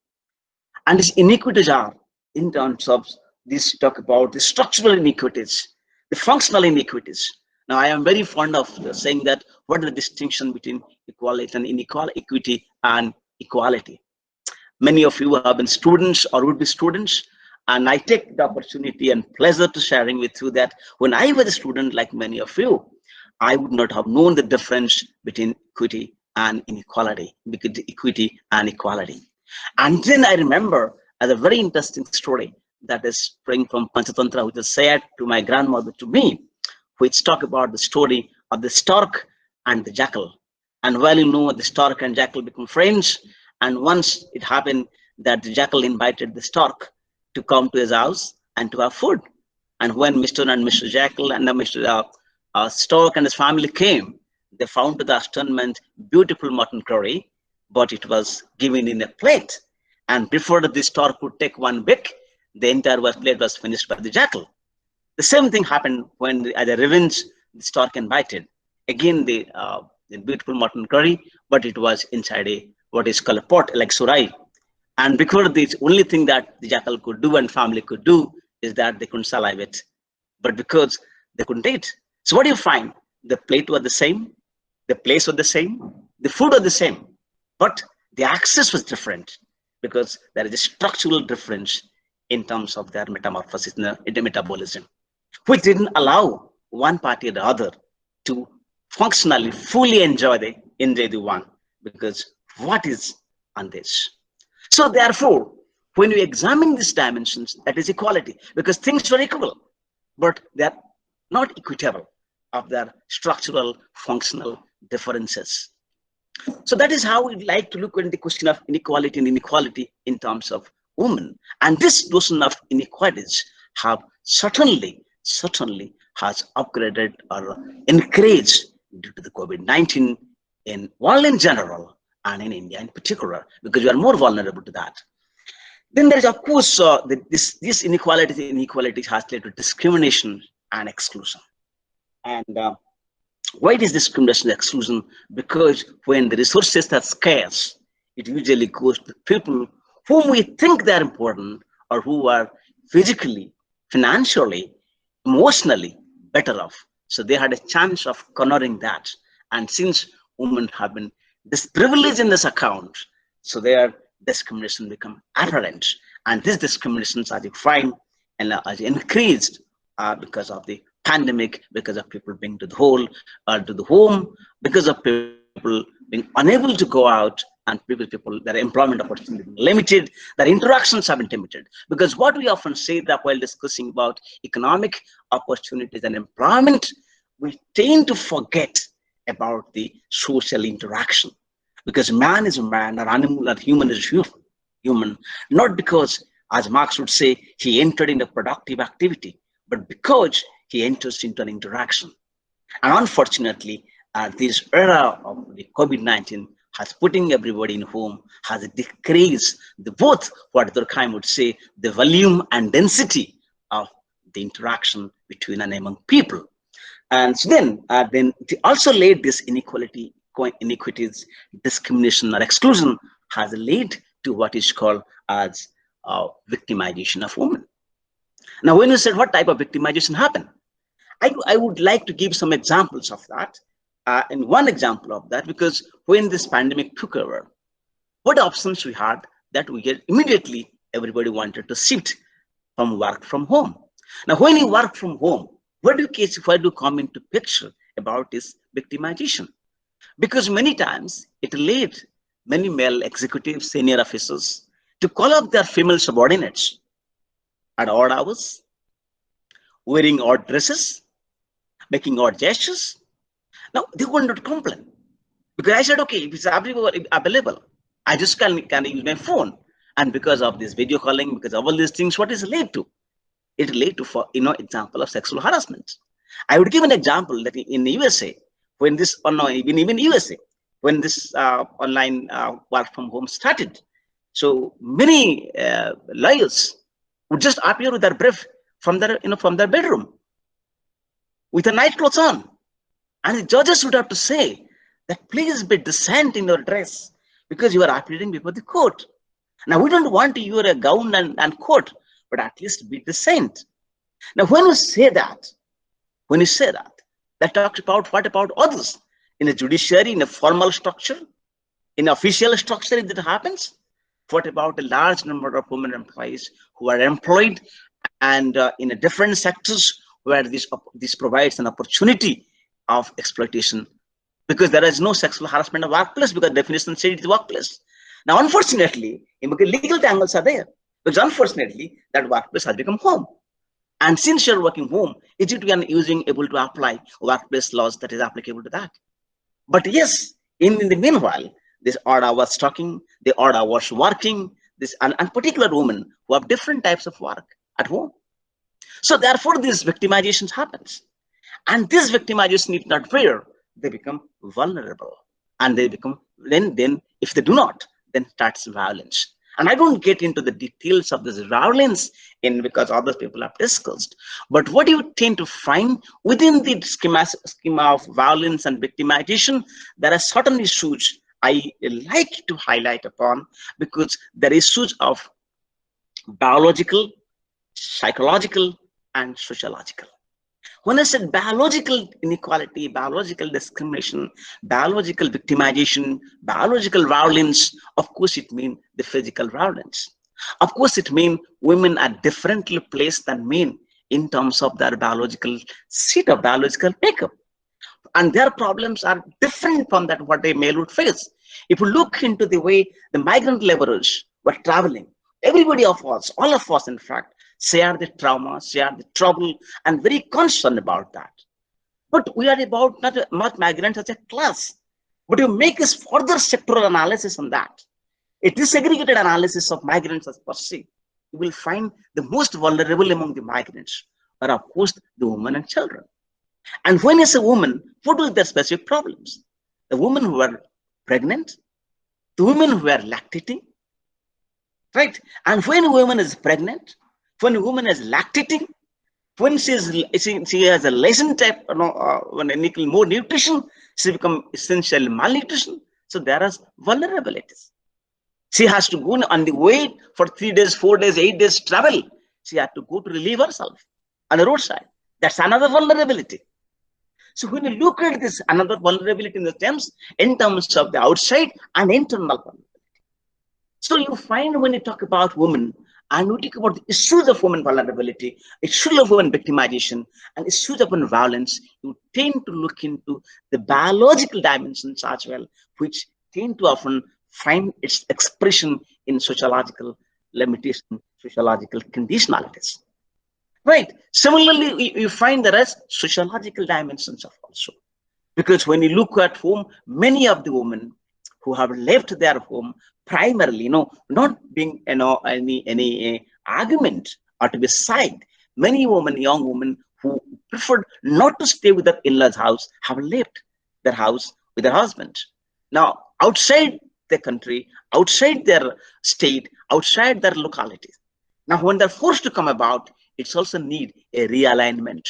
D: And these inequities are in terms of this talk about the structural inequities, the functional inequities. Now, I am very fond of saying that what is the distinction between equality and equity and equality. Many of you have been students or would be students, and I take the opportunity and pleasure to sharing with you that when I was a student, like many of you, I would not have known the difference between equity and inequality, between equity and equality. And then I remember as a very interesting story that is spring from Panchatantra, which is said to my grandmother to me, which talk about the story of the Stork and the Jackal. And well, you know, the Stork and Jackal become friends. And once it happened that the Jackal invited the Stork to come to his house and to have food. And when Mr. and Mr. Jackal and Mr. Stork and his family came, they found to the astonishment beautiful mutton curry, but it was given in a plate. And before the Stork could take one bit, the entire plate was finished by the Jackal. The same thing happened when, as a revenge, the Stork invited again the beautiful mutton curry, but it was inside a what is called a pot, like surai. And because the only thing that the Jackal could do and family could do is that they couldn't salivate, but because they couldn't eat. So what do you find? The plate was the same, the place was the same, the food was the same, but the access was different because there is a structural difference in terms of their metamorphosis in the metabolism, which didn't allow one party or the other to functionally fully enjoy the one, because what is on this? So therefore, when we examine these dimensions, that is equality, because things are equal, but they're not equitable of their structural, functional differences. So that is how we'd like to look at the question of inequality and inequality in terms of women. And this notion of inequalities have certainly has upgraded or increased due to the COVID-19 in world in general and in India in particular, because we are more vulnerable to that. Then there is, of course, this inequality has led to discrimination and exclusion. And why is discrimination and exclusion? Because when the resources are scarce, it usually goes to people whom we think they are important or who are physically, financially, emotionally better off. So they had a chance of cornering that. And since women have been disprivileged in this account, so their discrimination become apparent. And these discriminations are defined and are increased because of the pandemic, because of people being to the home, because of people being unable to go out, and people their employment opportunity limited, their interactions have been limited. Because what we often say that while discussing about economic opportunities and employment, we tend to forget about the social interaction. Because man is a man, or animal, or human is human, not because, as Marx would say, he entered into productive activity, but because he enters into an interaction. And unfortunately, this era of the COVID-19 has putting everybody in home, has decreased the both what Durkheim would say, the volume and density of the interaction between and among people. And so then they also laid this inequities, discrimination or exclusion has led to what is called as victimization of women. Now, when you said what type of victimization happened, I would like to give some examples of that. And one example of that, because when this pandemic took over, what options we had that we get immediately, everybody wanted to shift from work from home. Now, when you work from home, where do come into picture about this victimization? Because many times it led many male executives, senior officers to call up their female subordinates at odd hours, wearing odd dresses, making odd gestures. Now, they would not complain. Because I said, okay, if it's available, I just can use my phone. And because of this video calling, because of all these things, what is led to? It led to, for example of sexual harassment. I would give an example that in the USA, when this, or no, even USA, when this online work from home started, so many lawyers would just appear with their brief from their, from their bedroom with a night clothes on. And the judges would have to say that please be decent in your dress because you are appearing before the court. Now, we don't want you wear a gown and coat, but at least be decent. Now, when you say that, that talks about what about others in a judiciary, in a formal structure, in official structure, if that happens. What about a large number of women employees who are employed and in a different sectors where this provides an opportunity of exploitation, because there is no sexual harassment in the workplace because definition says it's workplace. Now, unfortunately, legal tangles are there because unfortunately that workplace has become home. And since you're working home, is it able to apply workplace laws that is applicable to that? But yes, in the meanwhile, this odd hours talking, the odd hours working, this and particular women who have different types of work at home. So therefore, this victimization happens. And this victimization is not fair, they become vulnerable. And they become, then if they do not, then starts violence. And I don't get into the details of this violence because other people have discussed. But what you tend to find within the schema of violence and victimization, there are certain issues I like to highlight upon, because there are issues of biological, psychological, and sociological. When I said biological inequality, biological discrimination, biological victimization, biological violence, of course it means the physical violence. Of course it means women are differently placed than men in terms of their biological seat of biological makeup. And their problems are different from that what a male would face. If you look into the way the migrant laborers were traveling, everybody of us, all of us in fact, share the trauma, share the trouble, and very concerned about that. But we are about not migrants as a class, but you make this further sectoral analysis on that, a disaggregated analysis of migrants as per se, you will find the most vulnerable among the migrants are, of course, the women and children. And when it's a woman, what are their specific problems? The women who are pregnant, the women who are lactating, right? And when a woman is pregnant, when a woman is lactating, when she has a lesson type, when a little more nutrition, she becomes essentially malnutrition. So there are vulnerabilities. She has to go on the way for 3 days, 4 days, 8 days travel. She had to go to relieve herself on the roadside. That's another vulnerability. So when you look at this, another vulnerability in terms of the outside and internal vulnerability. So you find when you talk about women, and we talk about the issues of women vulnerability, issues of women victimization, and issues of women violence, you tend to look into the biological dimensions as well, which tend to often find its expression in sociological limitation, sociological conditionalities. Right. Similarly, you find there as sociological dimensions of also. Because when you look at home, many of the women who have left their home primarily, not being, any argument or to be side, many women, young women who preferred not to stay with their in-laws' house have left their house with their husband. Now, outside the country, outside their state, outside their localities. Now, when they're forced to come about, it's also need a realignment,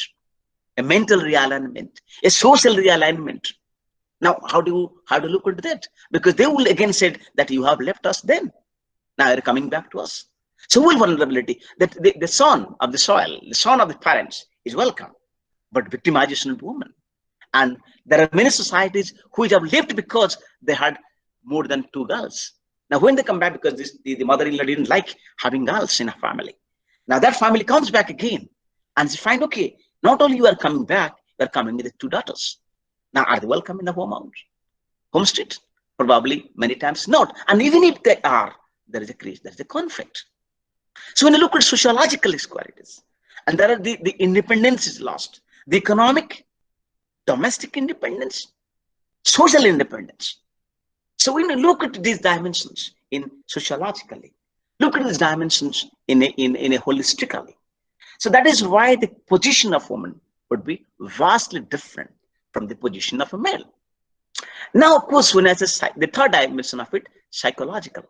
D: a mental realignment, a social realignment. Now, how do you look at that? Because they will again say that you have left us then. Now you're coming back to us. So will vulnerability, that the son of the soil, the son of the parents is welcome, but victimization of women. And there are many societies which have lived because they had more than 2 girls. Now when they come back, because the mother-in-law didn't like having girls in a family. Now that family comes back again and they find, okay, not only you are coming back, you are coming with 2 daughters. Now, are they welcome in the home street? Probably many times not. And even if they are, there is a conflict. So when you look at sociological inequalities, and there are the independence is lost, the economic, domestic independence, social independence. So when you look at these dimensions in sociologically, look at these dimensions in a holistically. So that is why the position of women would be vastly different from the position of a male. Now, of course, when I say the third dimension of it, psychological.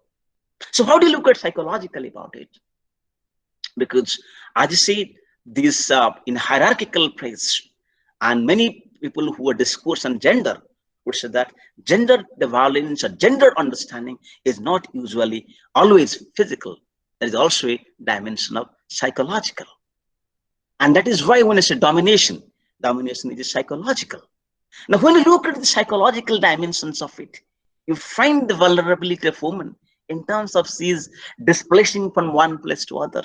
D: So how do you look at psychologically about it? Because as you see, this in hierarchical place, and many people who are discourse on gender would say that gender, the violence or gender understanding is not usually always physical. There is also a dimension of psychological. And that is why when I say domination is psychological. Now, when you look at the psychological dimensions of it, you find the vulnerability of women in terms of she's displacing from one place to other,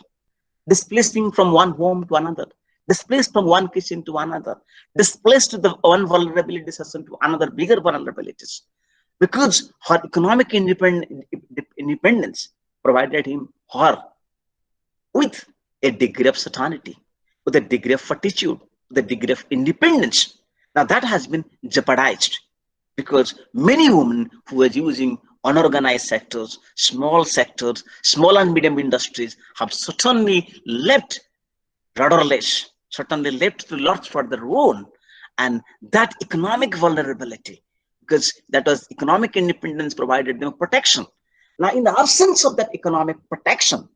D: displacing from one home to another, displaced from one kitchen to another, displaced to the one vulnerability system to another bigger vulnerabilities. Because her economic independence provided her with a degree of certainty, with a degree of fortitude, with a degree of independence. Now that has been jeopardized because many women who are using unorganized sectors, small and medium industries have certainly left rudderless, certainly left to lots for their own. And that economic vulnerability, because that was economic independence provided them protection. Now in the absence of that economic protection,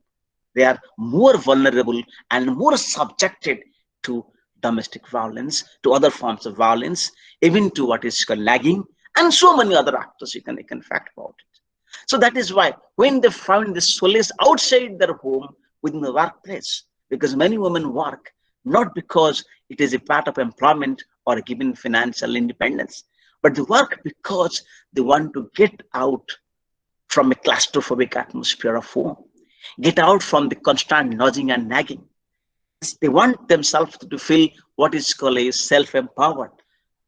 D: they are more vulnerable and more subjected to domestic violence, to other forms of violence, even to what is called nagging, and so many other actors you can fact about it. So that is why when they found this solace outside their home, within the workplace, because many women work not because it is a part of employment or given financial independence, but they work because they want to get out from a claustrophobic atmosphere of home, get out from the constant nudging and nagging. They want themselves to feel what is called a self-empowered.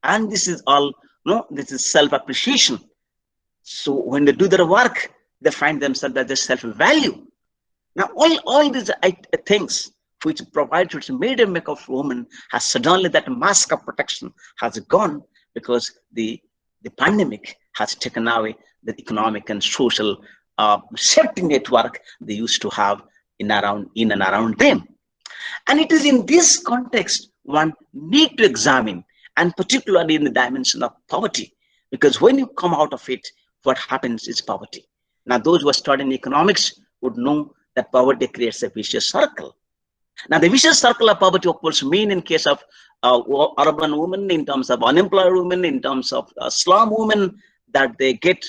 D: And this is all, this is self-appreciation. So when they do their work, they find themselves as a self-value. Now, all these things which provide its medium make of woman has suddenly that mask of protection has gone because the pandemic has taken away the economic and social safety network they used to have in and around them. And it is in this context one need to examine, and particularly in the dimension of poverty, because when you come out of it, what happens is poverty. Now, those who are studying economics would know that poverty creates a vicious circle. Now, the vicious circle of poverty, of course, mean in case of urban women, in terms of unemployed women, in terms of slum women, that they get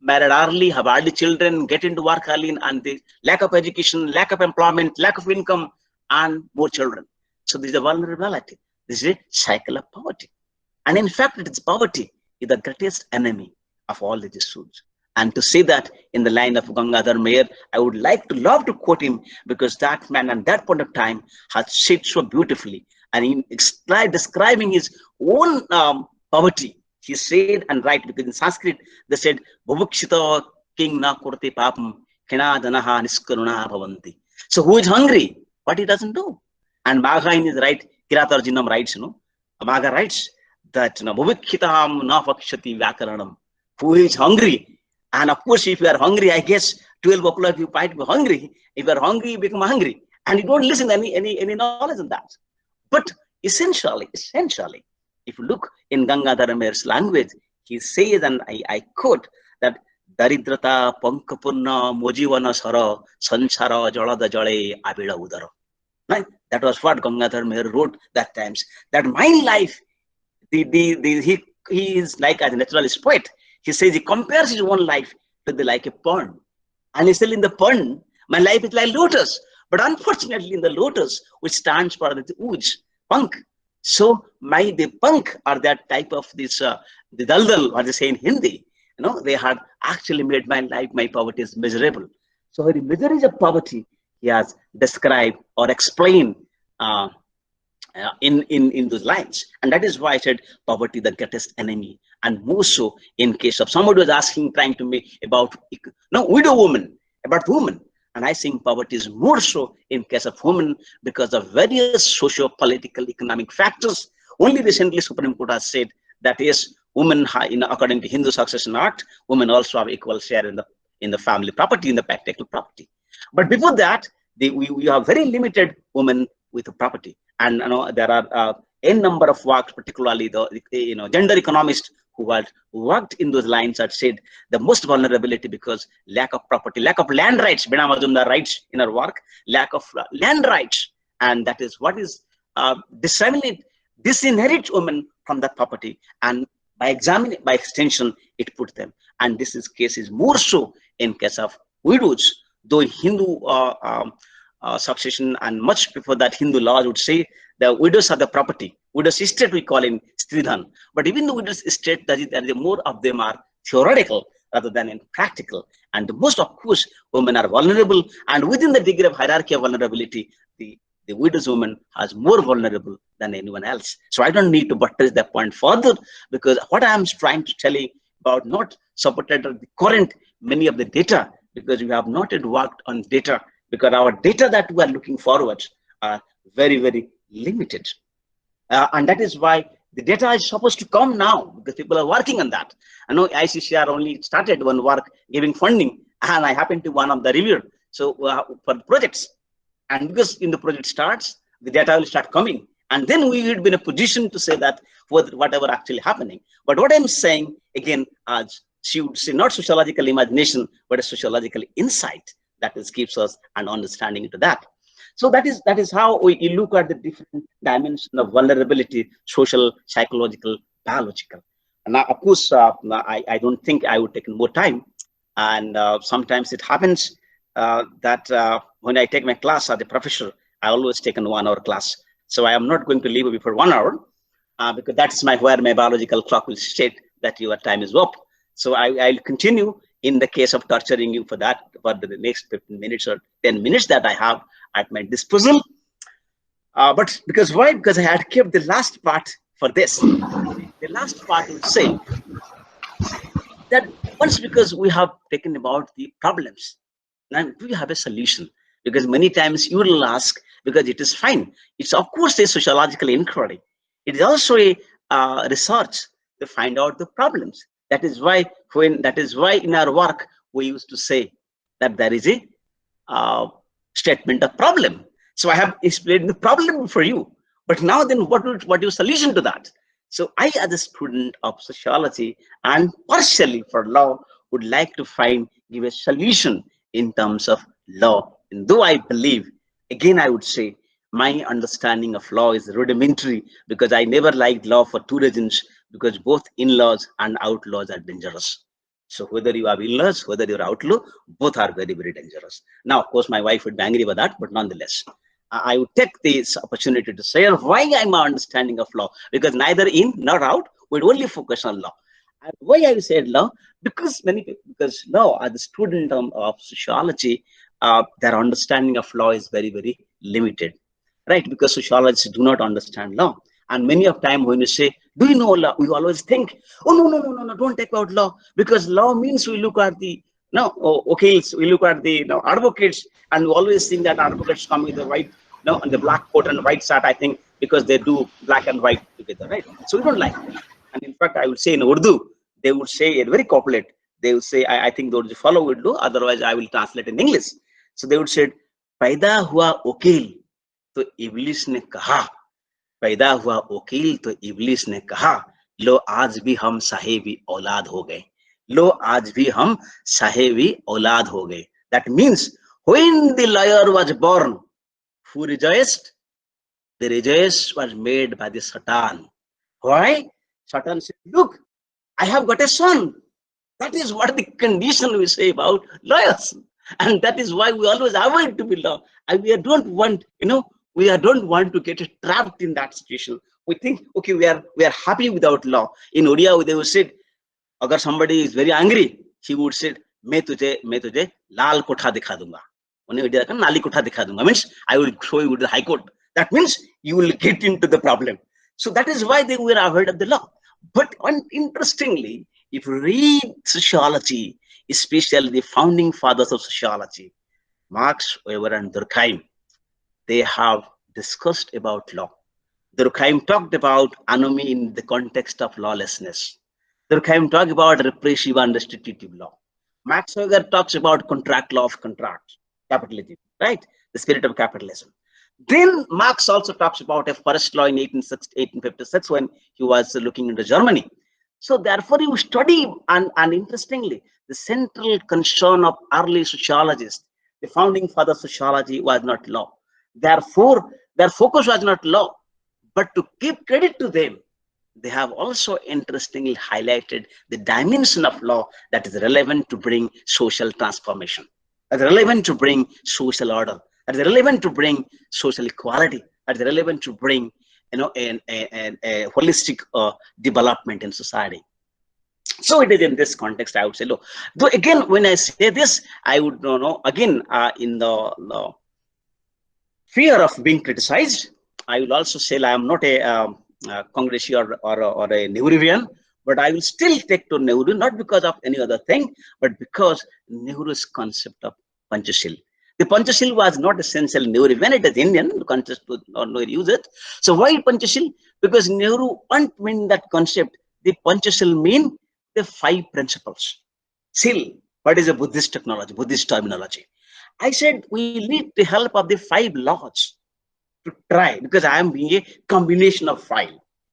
D: married early, have early children, get into work early, and the lack of education, lack of employment, lack of income, and more children. So this is a vulnerability. This is a cycle of poverty. And in fact, it is poverty is the greatest enemy of all these issues. And to say that in the line of Gangadhar Meher, I would love to quote him, because that man at that point of time had said so beautifully. And in describing his own poverty, he said, and right, because in Sanskrit, they said, Bhuvukshita king na kurte papam kena danaha niskaruna bhavanti. So who is hungry? What he doesn't do. And Magha in his right, Kiratarjunam writes, Magha writes that, Bhuvukshitaham na vakshati vyakaranam. Who is hungry? And of course, if you are hungry, I guess 12 o'clock you might be hungry. If you are hungry, you become hungry. And you don't listen to any knowledge in that. But essentially, if you look in Gangadhar Meher's language, he says, and I quote, that Daridrata pankapurna mojivana sara sansara jalada jale abila udara. Right? That was what Gangadhar Meher wrote that times. That my life, he is like a naturalist poet. He says he compares his own life to like a pond. And he said in the pond, my life is like lotus. But unfortunately in the lotus, which stands for the uj, punk. So the punk are that type of this, the daldal, what they say in Hindi, they had actually made my life, my poverty is miserable. So the miseries of poverty, he has described or explained in those lines. And that is why I said poverty the greatest enemy. And more so in case of somebody was asking, trying to make about widow women, about women. And I think poverty is more so in case of women because of various socio-political economic factors. Only recently Supreme Court has said that yes, women, according to Hindu Succession Act, women also have equal share in the family property, in the practical property. But before that, we have very limited women with the property. And there are n number of works, particularly the gender economists who had worked in those lines had said the most vulnerability because lack of property, lack of land rights. Bina Majumdar writes in her work, lack of land rights, and that is what is disinherit women from that property, and by extension, it put them. And this case is more so in case of widows, though Hindu succession and much before that Hindu laws would say the widows are the property. Widows estate we call in Stridhan. But even the widows estate, more of them are theoretical rather than in practical. And the most, of course, women are vulnerable. And within the degree of hierarchy of vulnerability, the widow's woman is more vulnerable than anyone else. So I don't need to buttress that point further, because what I am trying to tell you about not supported the current many of the data, because we have not yet worked on data, because our data that we are looking forward are very, very limited. And that is why the data is supposed to come now, because people are working on that. I know ICCR only started one work giving funding, and I happen to be one of the reviewer. So for the projects, and because in the project starts, the data will start coming. And then we would be in a position to say that whatever actually happening. But what I'm saying, again, as she would say, not sociological imagination, but a sociological insight that gives us an understanding into that. So that is how we look at the different dimensions of vulnerability, social, psychological, biological. And now, of course, I don't think I would take more time. And sometimes it happens that when I take my class as a professor, I always take a 1 hour class. So I am not going to leave you for 1 hour because that's where my biological clock will state that your time is up. So I'll continue in the case of torturing you for that, for the next 15 minutes or 10 minutes that I have at my disposal. But because why? Because I had kept the last part for this. The last part would say that once, because we have taken about the problems, now do we have a solution? Because many times you will ask, because it is fine. It's of course a sociological inquiry. It is also a research to find out the problems. That is why in our work we used to say that there is a statement of problem. So I have explained the problem for you. But now then, what is your solution to that? So I, as a student of sociology and partially for law, would like to give a solution in terms of law. And though I believe, again, I would say my understanding of law is rudimentary, because I never liked law for two reasons, because both in-laws and outlaws are dangerous. So whether you have in-laws, whether you're outlaw, both are very, very dangerous. Now, of course, my wife would be angry about that, but nonetheless. I would take this opportunity to say why I'm understanding of law, because neither in nor out, we'd only focus on law. And why I said law? Because many people, because now as a student of sociology, their understanding of law is very, very limited, right? Because sociologists do not understand law. And many of time when you say, do you know law? We always think, oh, no, don't take out law, because law means we look at the, no, okay, so we look at the advocates, and we always think that advocates come with the white, and the black coat and white shirt, I think, because they do black and white together, right? So we don't like that. And in fact, I would say in Urdu, they would say it very corporate. They would say, I think those who follow would do, otherwise I will translate in English. So they would say, पैदा हुआ वकील तो इब्लिस ने कहा, पैदा हुआ वकील तो इब्लिस ने कहा, लो आज भी हम साहेबी औलाद हो गए, लो आज भी हम साहेबी औलाद हो गए. That means when the lawyer was born, who rejoiced? The rejoice was made by the Satan. Why? Satan said, look, I have got a son. That is what the condition we say about lawyers. And that is why we always avoid to be law. And we don't want, we don't want to get trapped in that situation. We think, okay, we are happy without law. In Odia, they would say, agar somebody is very angry, he would say, मैं तुझे लाल कोठा दिखा दूंगा. Nali kotha dikha dunga means I will show you the high court. That means you will get into the problem. So that is why they were afraid of the law. But interestingly, if you read sociology, especially the founding fathers of sociology, Marx, Weber, and Durkheim, they have discussed about law. Durkheim talked about anomie in the context of lawlessness. Durkheim talked about repressive and restrictive law. Max Weber talks about contract law of contracts, capitalism, right? The spirit of capitalism. Then Marx also talks about a forest law in 1856 when he was looking into Germany. So therefore you study, and interestingly, the central concern of early sociologists, the founding father of sociology, was not law. Therefore, their focus was not law. But to give credit to them, they have also interestingly highlighted the dimension of law that is relevant to bring social transformation, that is relevant to bring social order, that is relevant to bring social equality, that is relevant to bring a holistic development in society. So it is in this context I would say, look, though again when I say this, I would again in the fear of being criticized, I will also say I am not a Congressi or a Nehruvian, but I will still take to Nehru, not because of any other thing, but because Nehru's concept of Panchashil. The Panchashil was not essential Nehruvian, it is Indian concept to use it. So why Panchashil? Because Nehru won't mean that concept. The Panchashil mean the 5 principles. Shil, what is a Buddhist technology, Buddhist terminology? I said we need the help of the 5 laws to try, because I am being a combination of 5,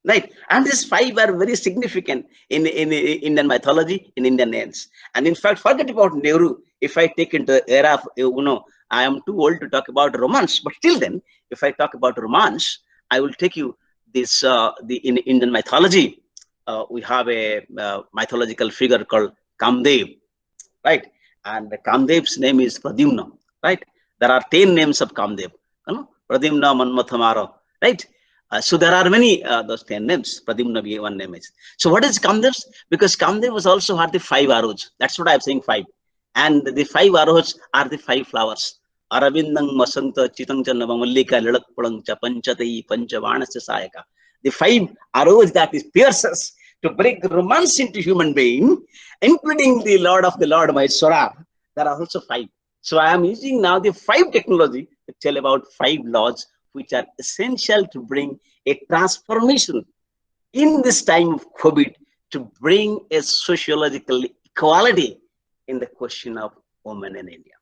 D: right? And these 5 are very significant in Indian mythology, in Indian names. And in fact, forget about Nehru. If I take into the era of, I am too old to talk about romance, but till then, if I talk about romance, I will take you this, in Indian mythology, we have a mythological figure called Kamdev, right? And Kamdev's name is Pradyumna, right? There are 10 names of Kamdev. Pradyumna, Manmathamara, right? So there are many those 10 names. Pradyumna one name is. So what is Kamdev's? Because Kamdev was also had the 5 arrows. That's what I'm saying, 5. And the 5 arrows are the 5 flowers. Arabindang Masanta Chitangcha Navamallika Ladakpulancha Panchatai Panchavanasya Sayaka. The 5 arrows that is pierces to bring romance into human being, including the Lord of the Lord Maheshwara. There are also 5. So I am using now the 5 technology to tell about 5 laws which are essential to bring a transformation in this time of COVID, to bring a sociological equality in the question of women in India.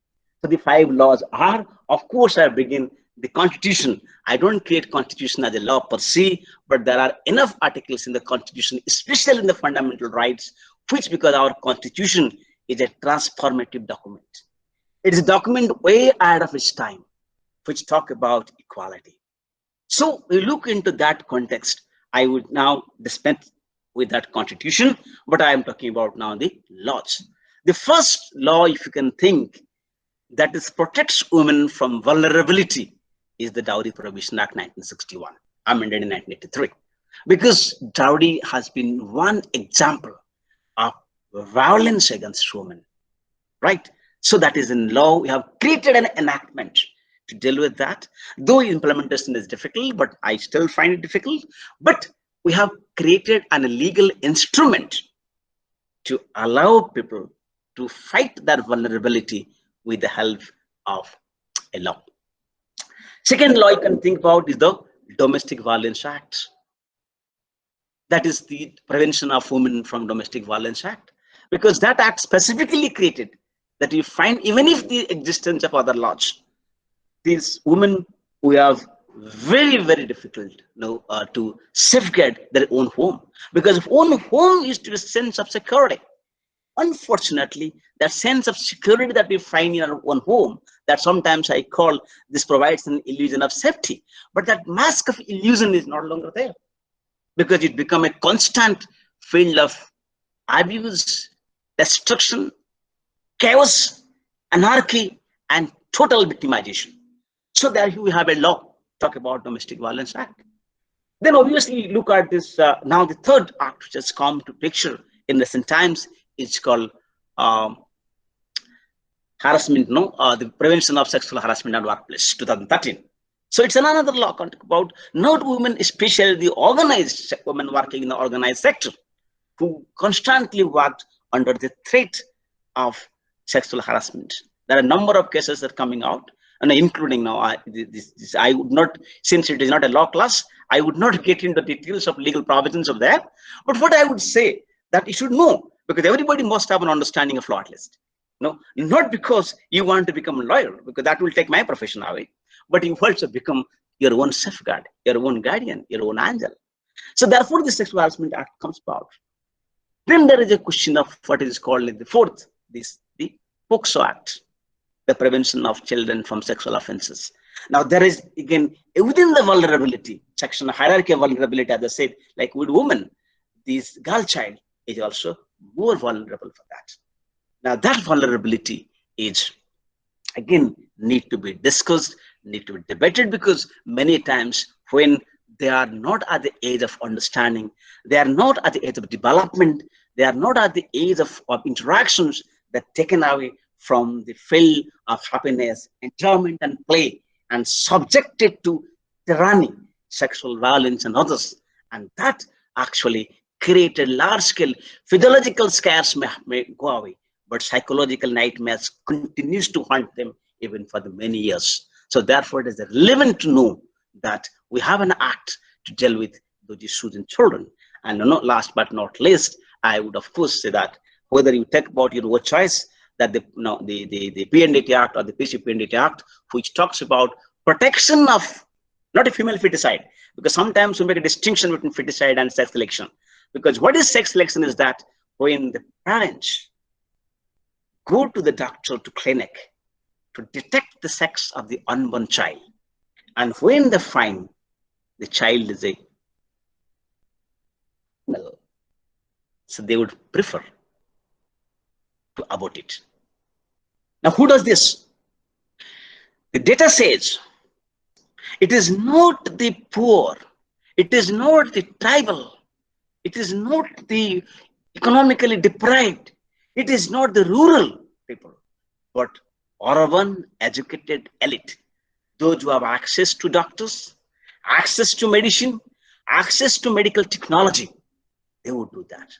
D: So the 5 laws are, of course, I begin the Constitution. I don't create Constitution as a law per se, but there are enough articles in the Constitution, especially in the fundamental rights, which, because our Constitution is a transformative document. It is a document way ahead of its time, which talk about equality. So we look into that context. I would now dispense with that Constitution, but I am talking about now the laws. The first law, if you can think, that is protects women from vulnerability is the Dowry Prohibition Act 1961, amended in 1983. Because dowry has been one example of violence against women, right? So that is in law. We have created an enactment to deal with that. Though implementation is difficult, but I still find it difficult. But we have created an legal instrument to allow people to fight that vulnerability with the help of a law. Second law you can think about is the Domestic Violence Act. That is the Prevention of Women from Domestic Violence Act, because that act specifically created that you find, even if the existence of other laws, these women who have very, very difficult to safeguard their own home, because own home is to a sense of security. Unfortunately, that sense of security that we find in our own home, that sometimes I call this provides an illusion of safety, but that mask of illusion is no longer there, because it become a constant field of abuse, destruction, chaos, anarchy, and total victimization. So there we have a law, talk about Domestic Violence Act. Then obviously look at this, now the third act which has come to picture in recent times is called Harassment, the Prevention of Sexual Harassment at Workplace, 2013. So it's another law about not women, especially the organized women working in the organized sector, who constantly worked under the threat of sexual harassment. There are a number of cases that are coming out, and including now, I would not, since it is not a law class, I would not get into the details of legal provisions of that. But what I would say that you should know, because everybody must have an understanding of law at least. No, not because you want to become a lawyer, because that will take my profession away, but you also become your own safeguard, your own guardian, your own angel. So therefore, the Sexual Harassment Act comes about. Then there is a question of what is called the fourth, the POCSO Act, the Prevention of Children from Sexual Offenses. Now there is, again, within the vulnerability section, hierarchy of vulnerability, as I said, like with women, this girl child is also more vulnerable for that. Now that vulnerability is, again, need to be discussed, need to be debated, because many times when they are not at the age of understanding, they are not at the age of development, they are not at the age of interactions that taken away from the field of happiness, enjoyment, and play, and subjected to tyranny, sexual violence, and others. And that actually created large-scale physiological scares may go away, but psychological nightmares continues to haunt them even for the many years. So therefore, it is relevant to know that we have an act to deal with those issues in children. And last but not least, I would of course say that whether you take about your own choice, that the PNDT Act or the PNDT Act, which talks about protection of not a female feticide, because sometimes we make a distinction between feticide and sex selection. Because what is sex selection is that when the parents go to the doctor, to clinic, to detect the sex of the unborn child, and when they find the child is a girl, so they would prefer to abort it. Now, who does this? The data says it is not the poor, it is not the tribal, it is not the economically deprived, it is not the rural people, but urban educated elite, those who have access to doctors, access to medicine, access to medical technology, they would do that.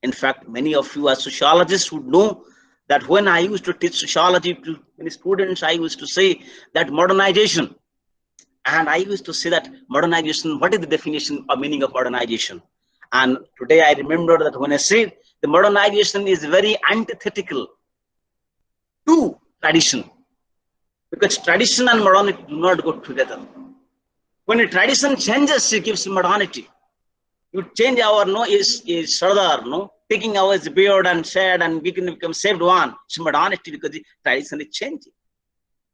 D: In fact, many of you as sociologists would know that when I used to teach sociology to many students, I used to say that modernization, and I used to say that modernization, what is the definition or meaning of modernization? And today I remember that when I say the modernization is very antithetical to tradition, because tradition and modernity do not go together. When a tradition changes, it gives modernity. You change our is Sardar, taking our beard and shed and we can become saved one. It's modernity because the tradition is changing.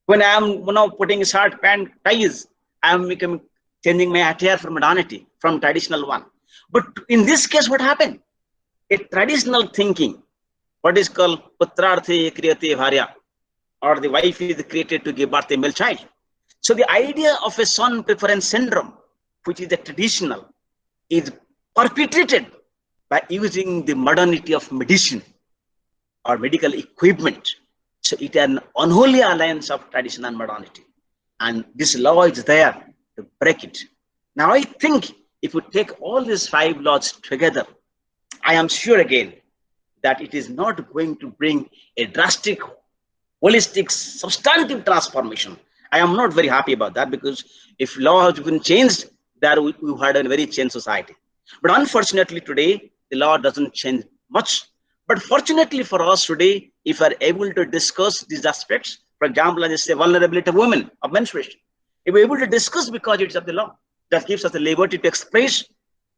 D: When I am putting shirt, pant, ties, I am becoming changing my attire from modernity, from traditional one. But in this case, what happened? A traditional thinking, what is called putrarthe kriyate bharya, or the wife is created to give birth to a male child. So the idea of a son preference syndrome, which is a traditional, is perpetrated by using the modernity of medicine or medical equipment. So it is an unholy alliance of tradition and modernity. And this law is there to break it. Now I think if we take all these 5 laws together, I am sure again that it is not going to bring a drastic, holistic, substantive transformation. I am not very happy about that, because if law has been changed, there we had a very changed society. But unfortunately today, the law doesn't change much. But fortunately for us today, if we are able to discuss these aspects, for example, as I say, vulnerability of women, of menstruation, if we're able to discuss because it's of the law, that gives us the liberty to express,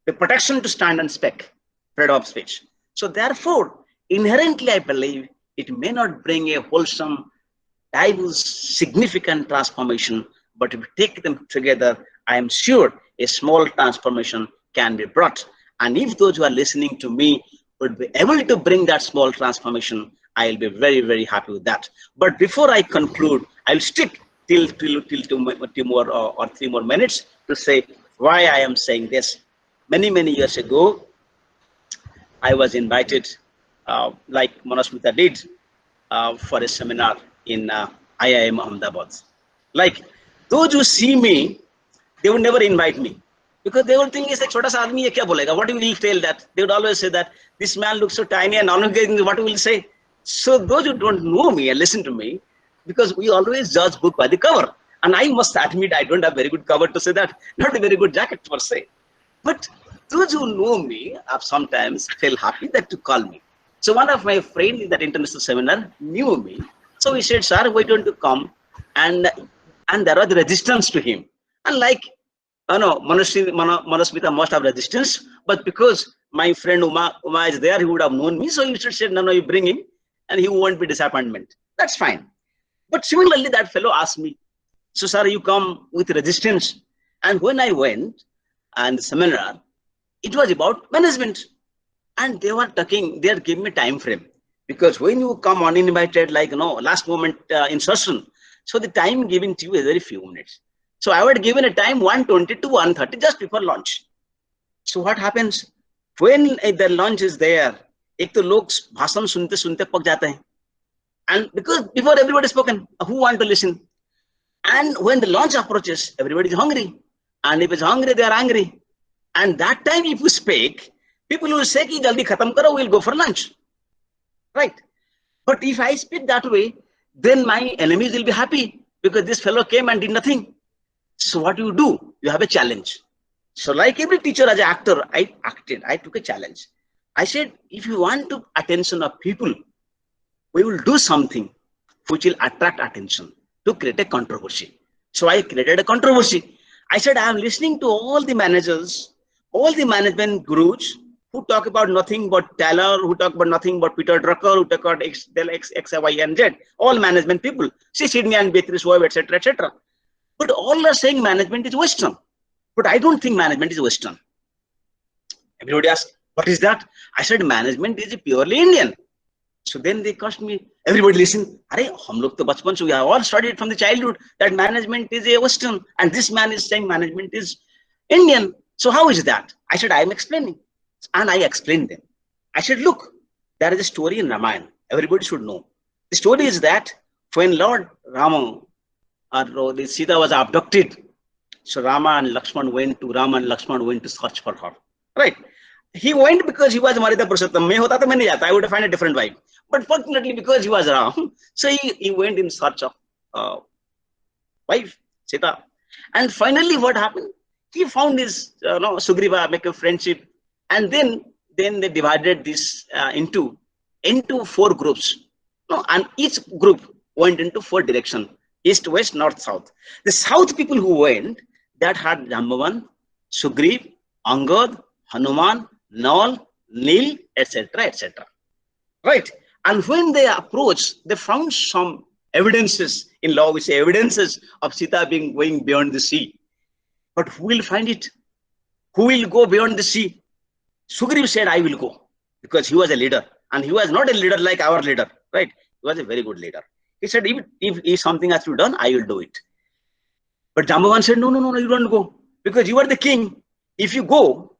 D: the protection to stand and speak, freedom of speech. So therefore, inherently, I believe it may not bring a wholesome, diverse, significant transformation, but if we take them together, I am sure a small transformation can be brought. And if those who are listening to me would be able to bring that small transformation, I'll be very, very happy with that. But before I conclude, I'll stick till 2 more or 3 more minutes to say why I am saying this. Many, many years ago, I was invited, like Manasmita did, for a seminar in IIM Ahmedabad. Like, those who see me, they would never invite me, because they would think, like, chota sa aadmi ye kya bolega? What will he tell that? They would always say that this man looks so tiny and what will he say? So those who don't know me and listen to me, because we always judge book by the cover. And I must admit, I don't have very good cover to say that, not a very good jacket per se. But those who know me have sometimes feel happy that to call me. So one of my friends in that international seminar knew me. So he said, sir, why don't you come? And there was resistance to him. And like, Manasmita must have resistance, but because my friend Uma is there, he would have known me. So he should say, no, you bring him and he won't be disappointment. That's fine. But similarly, that fellow asked me, so sir, you come with resistance. And when I went and the seminar, it was about management. And they were talking, they had given me time frame. Because when you come uninvited, like, last moment insertion, so the time given to you is very few minutes. So I would given a time 1:20 to 1:30 just before lunch. So what happens when the lunch is there? एक तो लोग भाषण सुनते सुनते पक जाते हैं, and because before everybody spoken, who want to listen? And when the lunch approaches, everybody is hungry, and if it's hungry, they are angry. And that time, if you speak, people will say कि जल्दी खत्म करो, we'll go for lunch, right? But if I speak that way, then my enemies will be happy because this fellow came and did nothing. So what do? You have a challenge. So like every teacher, as an actor, I took a challenge. I said, if you want to attention of people, we will do something which will attract attention to create a controversy. So I created a controversy. I said, I am listening to all the managers, all the management gurus who talk about nothing but Taylor, who talk about nothing but Peter Drucker, who talk about X, Y, and Z, all management people, see Sydney and Beatrice Webb, etc., etc. But all are saying management is Western. But I don't think management is Western. Everybody asked, what is that? I said, management is purely Indian. So then they asked me, everybody listen, we have all studied from the childhood that management is a Western, and this man is saying management is Indian. So how is that? I said, I am explaining. And I explained them. I said, look, there is a story in Ramayana. Everybody should know. The story is that when Lord Rama or the Sita was abducted, so Rama and Lakshman went to search for her. Right? He went because he was Marita Purushottam. I would have found a different wife. But fortunately, because he was Ram, so he went in search of wife, Sita. And finally, what happened? He found his Sugriva, make a friendship. And then they divided this into 4 groups. And each group went into 4 directions: east, west, north, south. The south people who went, that had Jambavan, Sugriv, Angad, Hanuman, Nal, Nil, etc., etc. Right? And when they approached, they found some evidences. In law, we say evidences of Sita going beyond the sea. But who will find it? Who will go beyond the sea? Sugriv said, I will go, because he was a leader. And he was not a leader like our leader, right? He was a very good leader. He said, if something has to be done, I will do it. But Jambavan said, no, no, no, no, you don't go because you are the king. If you go,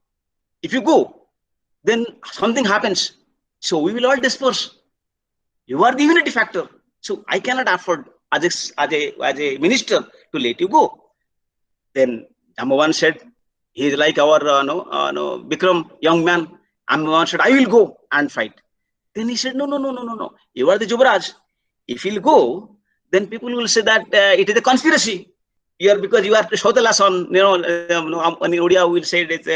D: then something happens. So we will all disperse. You are the unity factor. So I cannot afford as a minister to let you go. Then Jambavan said, he is like our Bikram young man. Jambavan said, I will go and fight. Then he said, no, no, no, no, no, no. You are the Jubraj. If you'll go, then people will say that it is a conspiracy. Because you are Shautala son, in Odia will say it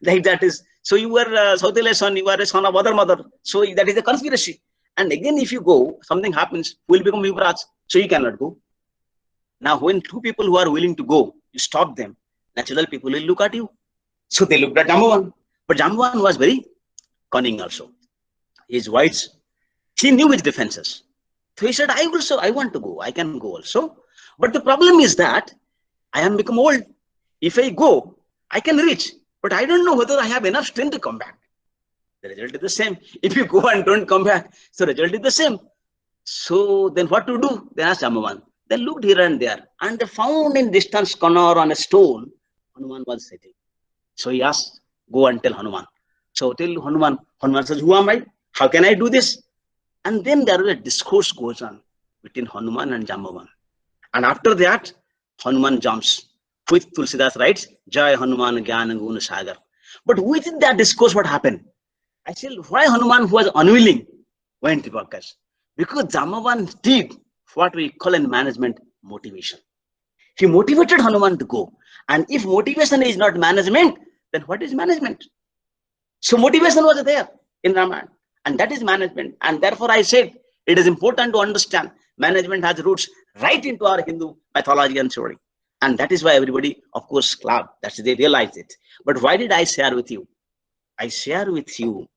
D: like that is. So you are Shautala son, you are a son of other mother. So that is a conspiracy. And again, if you go, something happens, who will become Yuvraj. So you cannot go. Now, when two people who are willing to go, you stop them, natural people will look at you. So they looked at Jambavan. But Jambavan was very cunning also. His wise. He knew his defenses. So he said, I want to go. I can go also. But the problem is that I am become old. If I go, I can reach. But I don't know whether I have enough strength to come back. The result is the same. If you go and don't come back, so the result is the same. So then what to do? They asked Jambavan. They looked here and there. And they found in distance corner on a stone, Hanuman was sitting. So he asked, go and tell Hanuman. So tell Hanuman. Hanuman says, who am I? How can I do this? And then there was a discourse goes on between Hanuman and Jambavan. And after that, Hanuman jumps. With Tulsidas writes, Jai Hanuman Gyan Gun Sagar. But within that discourse, what happened? I said, why Hanuman, who was unwilling, went to Bhakas? Because Jambavan did what we call in management motivation. He motivated Hanuman to go. And if motivation is not management, then what is management? So motivation was there in Ramayana. And that is management. And therefore I said, it is important to understand management has roots right into our Hindu mythology and story. And that is why everybody, of course, clapped. That's they realized it. But why did I share with you? I share with you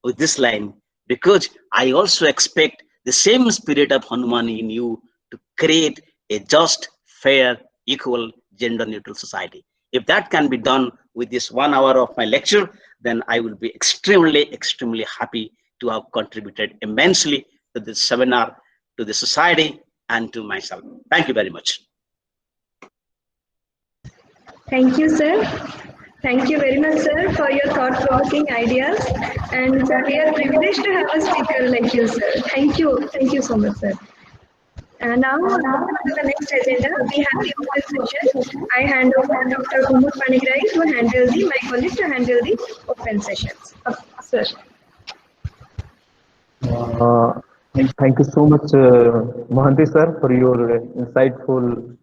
D: with this line because I also expect the same spirit of Hanuman in you to create a just, fair, equal, gender-neutral society. If that can be done with this 1 hour of my lecture, then I will be extremely, extremely happy to have contributed immensely to this seminar, to the society, and to myself. Thank you very much.
B: Thank you, sir. Thank you very much, sir, for your thought-provoking ideas. And we are privileged to have a speaker like you, sir. Thank you. Thank you so much, sir. Now, to the next agenda, we have the open session. I hand over to Dr. Umut Panigrai to handle my colleague to handle the open sessions. Sir.
C: Thank you so much, Mohanty sir, for your insightful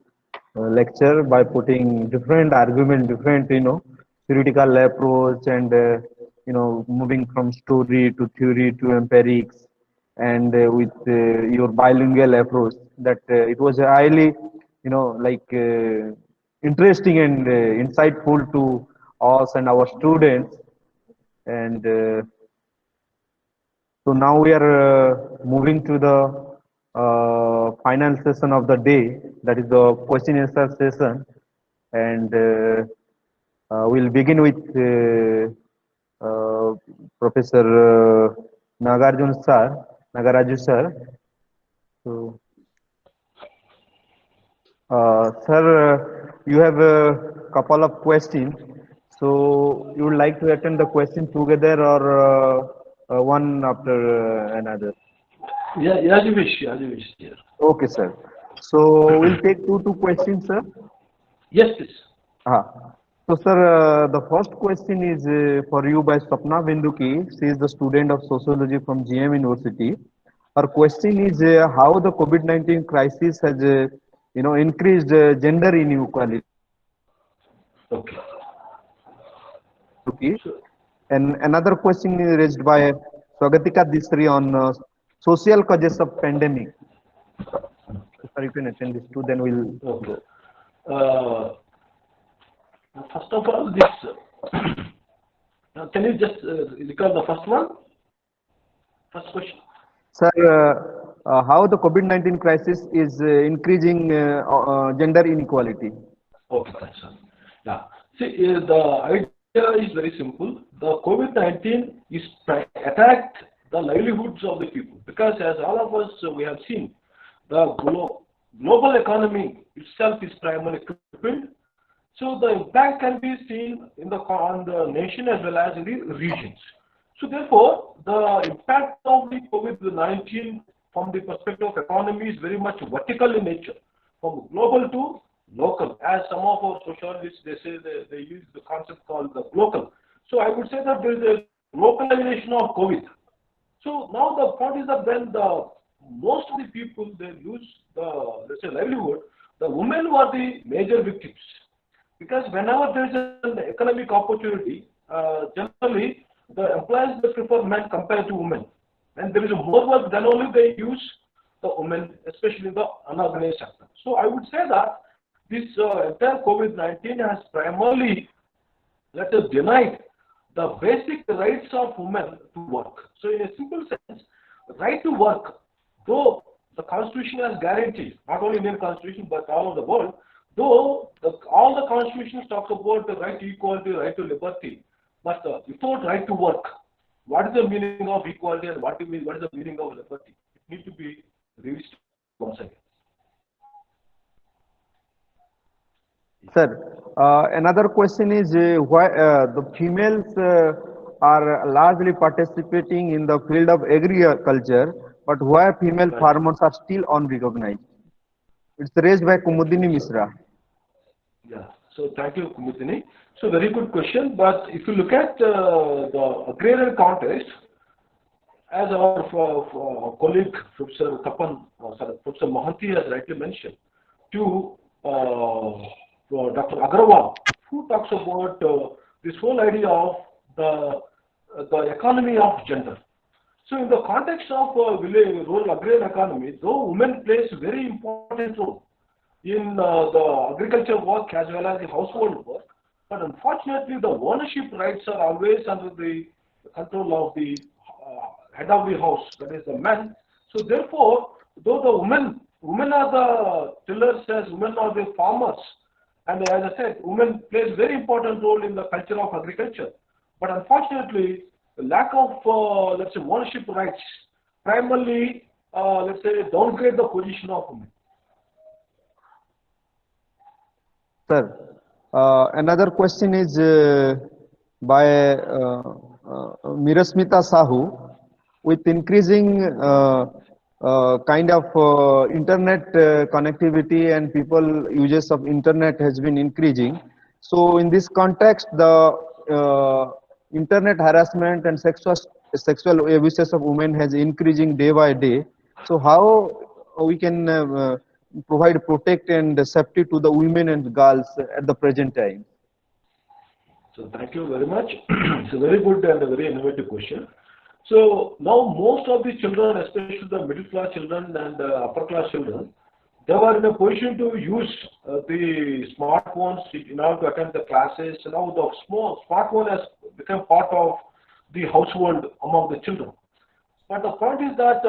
C: lecture by putting different argument, different theoretical approach, and moving from story to theory to empirics, and with your bilingual approach. That it was highly interesting and insightful to us and our students. And so now we are moving to the final session of the day, that is the question answer session, and we'll begin with Professor Nagaraju sir. So, sir, you have a couple of questions. So you would like to attend the question together or one after another?
A: Yeah, as you wish, yeah.
C: Okay, sir. So we'll take two questions, sir.
A: Yes, please.
C: So, sir, the first question is for you by Swapna Binduki. She is the student of sociology from GM University. Her question is how the COVID-19 crisis has, increased gender inequality.
A: Okay.
C: Okay. And another question is raised by Swagatika Disri on social causes of pandemic. Sir, you can attend this too, then we'll
A: go. First of all, this, can you just recall the first one? First question.
C: Sir, how the COVID-19 crisis is increasing gender inequality?
A: Okay, thanks, sir. Yeah. See, the idea is very simple. The COVID-19 is attacked the livelihoods of the people because, as all of us we have seen, the global economy itself is primarily crippled. So the impact can be seen on the nation as well as in the regions. So therefore, the impact of the COVID-19 from the perspective of economy is very much vertical in nature, from global to local. As some of our sociologists, they say they use the concept called the local. So I would say that there is a localization of COVID. So now the point is that when most of the people, they lose the, let's say, livelihood, the women were the major victims. Because whenever there is an economic opportunity, generally the employers, they prefer men compared to women. And there is more work, then only they use the women, especially in the unorganized sector. So I would say that this entire COVID-19 has primarily, let us denied the basic rights of women to work. So in a simple sense, the right to work, though the constitution has guaranteed, not only Indian constitution but all over the world, though all the constitutions talk about the right to equality, right to liberty, but without right to work, what is the meaning of equality and what is the meaning of liberty? It needs to be revisited once again.
C: Sir, another question is why the females are largely participating in the field of agriculture, but why female
A: Right.
C: farmers are still unrecognized? It's raised by Kumudini Misra.
A: Yeah. So thank you, Kumudini. So very good question. But if you look at the agrarian context, as our colleague Professor Tapan, Professor Mohanty has rightly mentioned, to Dr. Agrawal, who talks about this whole idea of the economy of gender. So in the context of rural agrarian economy, though women plays a very important role in the agriculture work as well as the household work, but unfortunately the ownership rights are always under the control of the head of the house, that is the man. So therefore, though the women are the tillers, as women are the farmers, and as I said, women plays a very important role in the culture of agriculture. But unfortunately, the lack of, let's say, ownership rights primarily, let's say, downgrade the position of women.
C: Sir, another question is by Mirasmita Sahu. With increasing kind of internet connectivity and people uses of internet has been increasing. So in this context, the internet harassment and sexual abuses of women has increasing day by day. So how we can provide protect and safety to the women and girls at the present time?
A: So thank you very much. It's a very good and a very innovative question. So now most of the children, especially the middle class children and upper class children, they were in a position to use the smartphones in order to attend the classes. So now the smartphone has become part of the household among the children. But the point is that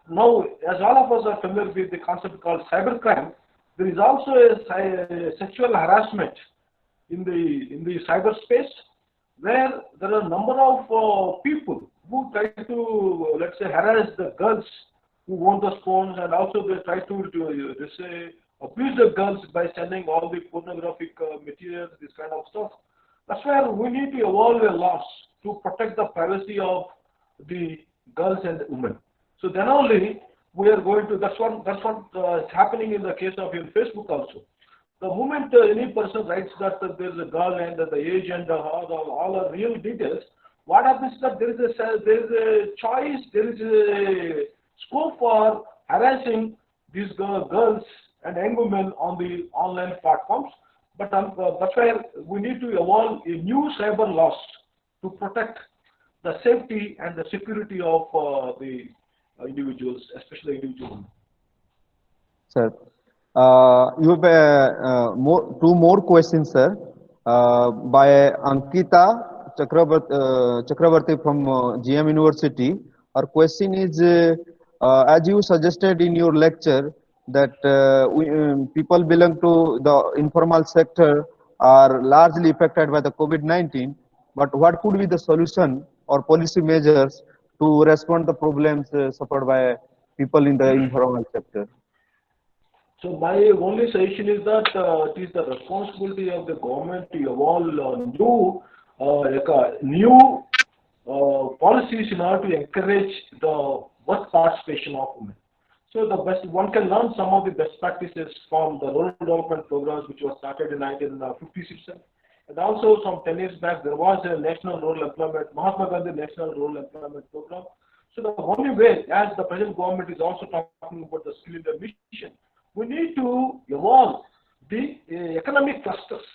A: now, as all of us are familiar with the concept called cybercrime, there is also a sexual harassment in the cyberspace, where there are a number of people who try to, let's say, harass the girls who own the phones, and also they try to abuse the girls by sending all the pornographic materials, this kind of stuff. That's where we need to evolve a laws to protect the privacy of the girls and women. So then only we are going to. That's what is happening in the case of in Facebook also. The moment any person writes that there is a girl and the age and all the real details, what happens is that there is a choice, there is a scope for harassing these girls and young women on the online platforms. But that's why we need to evolve a new cyber laws to protect the safety and the security of the individuals, especially individuals.
C: Sir, you have two more questions, sir, by Ankita Chakravarti from GM University. Our question is, as you suggested in your lecture, that people belong to the informal sector are largely affected by the COVID-19, but what could be the solution or policy measures to respond to the problems suffered by people in the informal sector?
A: So my only suggestion is that it is the responsibility of the government to evolve new policies in order to encourage the work participation of women. So the best one can learn some of the best practices from the rural development programs which was started in 1956, and also some 10 years back there was a national rural employment, Mahatma Gandhi National Rural Employment Program. So the only way, as the present government is also talking about the skill in the mission, we need to evolve the economic clusters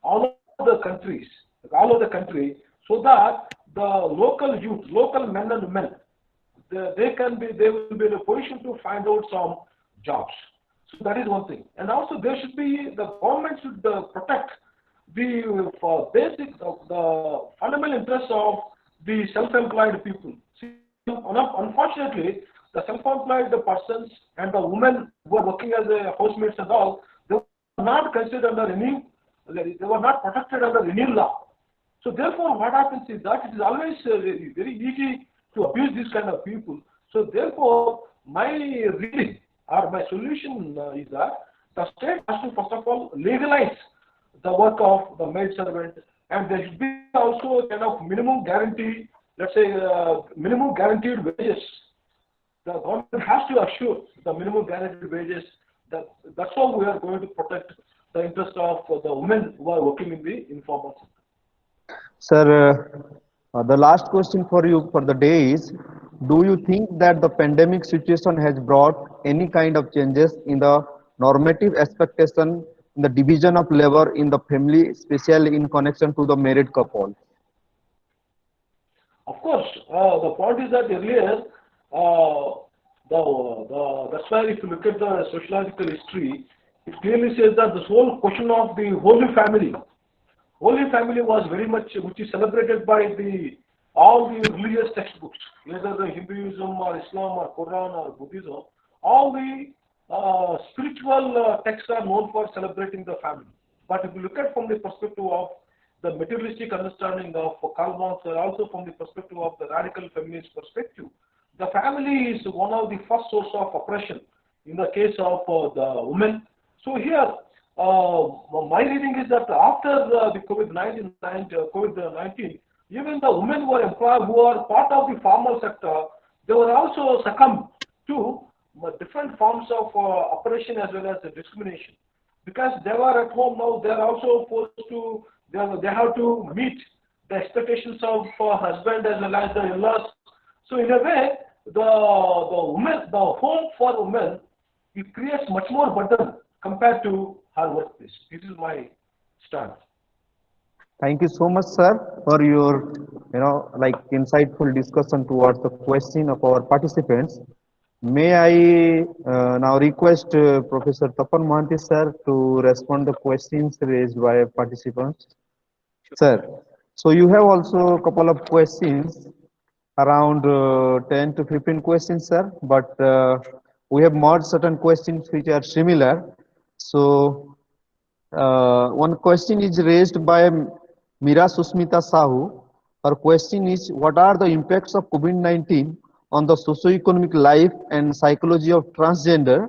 A: all over the countries, all over the country, so that the local youth, local men and women, they will be in a position to find out some jobs. So that is one thing. And also there should be, the government should protect the basic, the fundamental interests of the self-employed people. See, unfortunately, the self-employed persons and the women who are working as housemaids and all, they were not considered under any, they were not protected under any law. So therefore, what happens is that it is always very easy to abuse these kind of people. So therefore, my reading or my solution is that the state has to first of all legalize the work of the maid servant, and there should be also a kind of minimum guarantee, let's say minimum guaranteed wages. The government has to assure the minimum guaranteed wages. That's how we are going to protect the interest of the women who are working in the informal sector.
C: Sir, the last question for you for the day is, do you think that the pandemic situation has brought any kind of changes in the normative expectation in the division of labor in the family, especially in connection to the married couple?
A: Of course, the point is that earlier, that's why if you look at the sociological history, it clearly says that this whole question of the Holy Family was very much, which is celebrated by all the religious textbooks, whether the Hinduism or Islam or Quran or Buddhism, all the spiritual texts are known for celebrating the family. But if you look at from the perspective of the materialistic understanding of Karl Marx, or also from the perspective of the radical feminist perspective, the family is one of the first source of oppression in the case of the women. So here, my reading is that after the COVID-19, even the women who are employed, who are part of the formal sector, they were also succumbed to different forms of oppression as well as discrimination. Because they were at home now, they are also forced to, they have to meet the expectations of husband as well as the in-laws. So in a way, the home for women, it creates much more burden compared to her workplace. This is my stand.
C: Thank you so much, sir, for your insightful discussion towards the question of our participants. May I now request Professor Tapan Mohanty, sir, to respond to questions raised by participants. Sir, so you have also a couple of questions, around 10 to 15 questions, sir, but we have merged certain questions which are similar. So one question is raised by Mira Susmita Sahu. Her question is, what are the impacts of COVID-19 on the socio-economic life and psychology of transgender?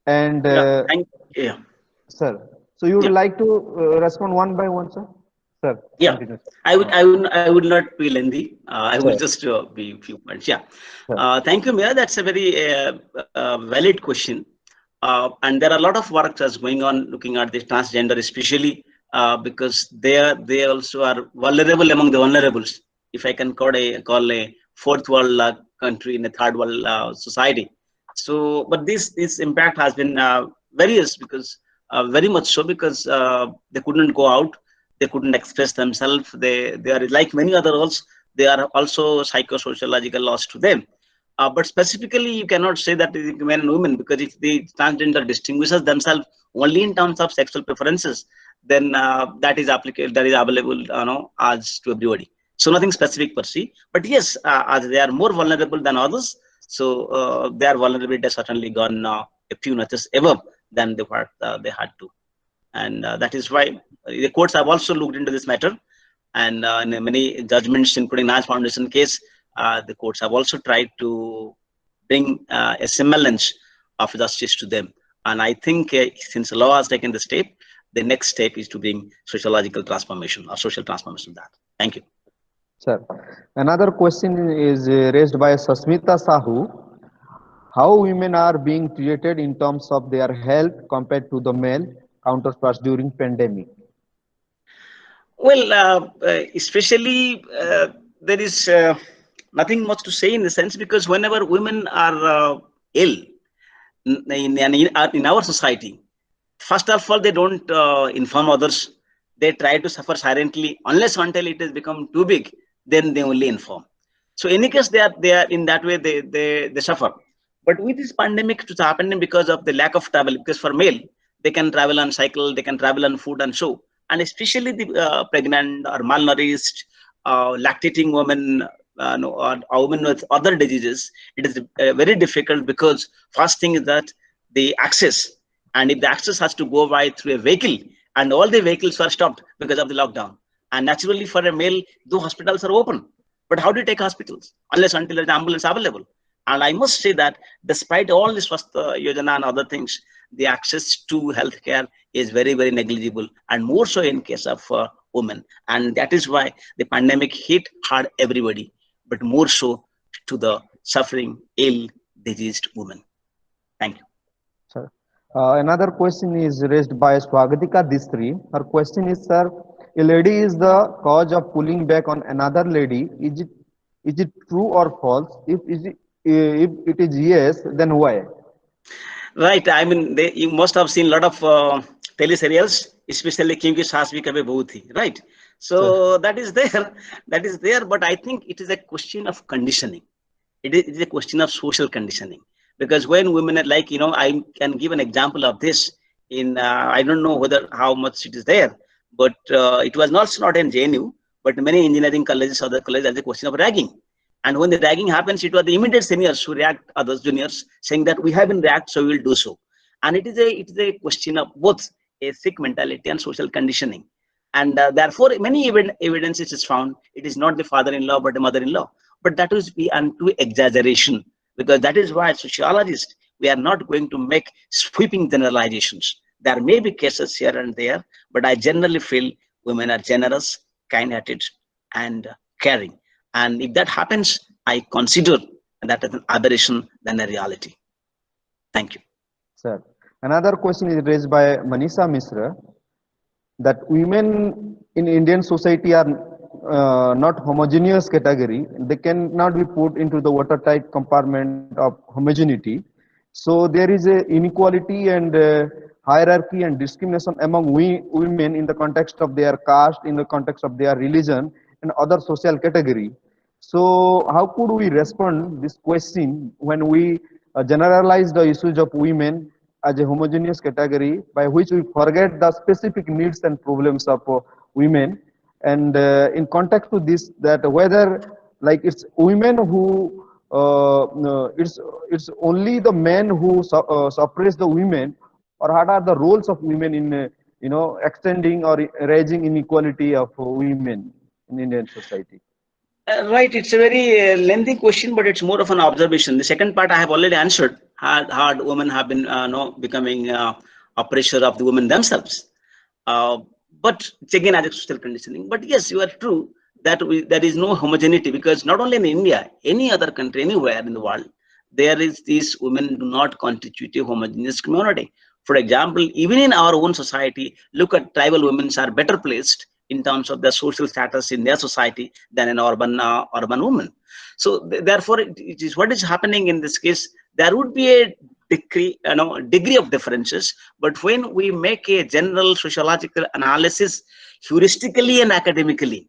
C: And
D: yeah.
C: Sir, so you would
D: Yeah.
C: like to respond one by one, sir? Sir,
D: Yeah,
C: continue.
D: I would not be lengthy. I will
C: Sure.
D: just be a few points. Yeah.
C: Sure.
D: Thank you, Mira. That's a very valid question. And there are a lot of work that's going on looking at this transgender, especially because they also are vulnerable among the vulnerables. If I can call a fourth world country in a third world society. So, but this impact has been various, because very much so, because they couldn't go out. They couldn't express themselves. They are like many other roles. They are also psychosociological loss to them. But specifically, you cannot say that it is men and women, because if the transgender distinguishes themselves only in terms of sexual preferences, then that is applicable, that is available, as to everybody. So nothing specific per se. But yes, as they are more vulnerable than others, so their vulnerability has certainly gone a few notches above than what they had to. And that is why the courts have also looked into this matter, and in many judgments, including Nash Foundation case, the courts have also tried to bring a semblance of justice to them. And I think since the law has taken the step, the next step is to bring sociological transformation or social transformation of that. Thank you.
C: Sir, another question is raised by Sasmita Sahu. How women are being treated in terms of their health compared to the male counterparts during pandemic?
D: Well, especially there is nothing much to say in the sense, because whenever women are ill in our society, first of all, they don't inform others. They try to suffer silently unless until it has become too big, then they only inform. So in any case, they are in that way they suffer. But with this pandemic, it's happening because of the lack of travel. Because for male, they can travel on cycle, they can travel on foot and so. And especially the pregnant or malnourished, lactating women, or women with other diseases, it is very difficult, because first thing is that the access, and if the access has to go by through a vehicle, and all the vehicles were stopped because of the lockdown. And naturally for a male, though hospitals are open, but how do you take hospitals unless until there's ambulance available? And I must say that despite all this Yojana and other things, the access to healthcare is very, very negligible, and more so in case of women. And that is why the pandemic hit hard everybody, but more so to the suffering, ill, diseased women. Thank you.
C: Sir. Another question is raised by Swagatika Distri. Her question is, sir, a lady is the cause of pulling back on another lady. Is it true or false? If it is yes, then why?
D: Right. I mean, you must have seen a lot of teleserials, especially Kyunki Saas Bhi Kabhi Bahu Thi, right? So that is there. That is there. But I think it is a question of conditioning. It is a question of social conditioning. Because when women are like, I can give an example of this in, I don't know how much it is there, but it was not in JNU, but many engineering colleges, other colleges, as a question of ragging. And when the ragging happens, it was the immediate seniors who react, others juniors, saying that we have been react, so we will do so. And it is a question of both a sick mentality and social conditioning. And therefore, many evidences is found. It is not the father-in-law, but the mother-in-law. But that is be unto exaggeration, because that is why sociologists, we are not going to make sweeping generalizations. There may be cases here and there, but I generally feel women are generous, kind-hearted, and caring. And if that happens, I consider that as an aberration than a reality. Thank you.
C: Sir, another question is raised by Manisha Misra, that women in Indian society are not homogeneous category. They cannot be put into the watertight compartment of homogeneity. So there is a inequality and hierarchy and discrimination among women in the context of their caste, in the context of their religion and other social category. So how could we respond this question when we generalize the issues of women as a homogeneous category, by which we forget the specific needs and problems of women? And in context to this, that whether like it's women who it's only the men who suppress the women, or what are the roles of women in extending or raising inequality of women in Indian society?
D: Right, it's a very lengthy question, but it's more of an observation. The second part I have already answered. Hard women have been becoming a pressure of the women themselves. But it's again as a social conditioning. But yes, you are true that there is no homogeneity, because not only in India, any other country, anywhere in the world, there is these women do not constitute a homogeneous community. For example, even in our own society, look at tribal women are better placed in terms of their social status in their society than an urban woman. So therefore, it is what is happening in this case. There would be a degree of differences, but when we make a general sociological analysis, heuristically and academically,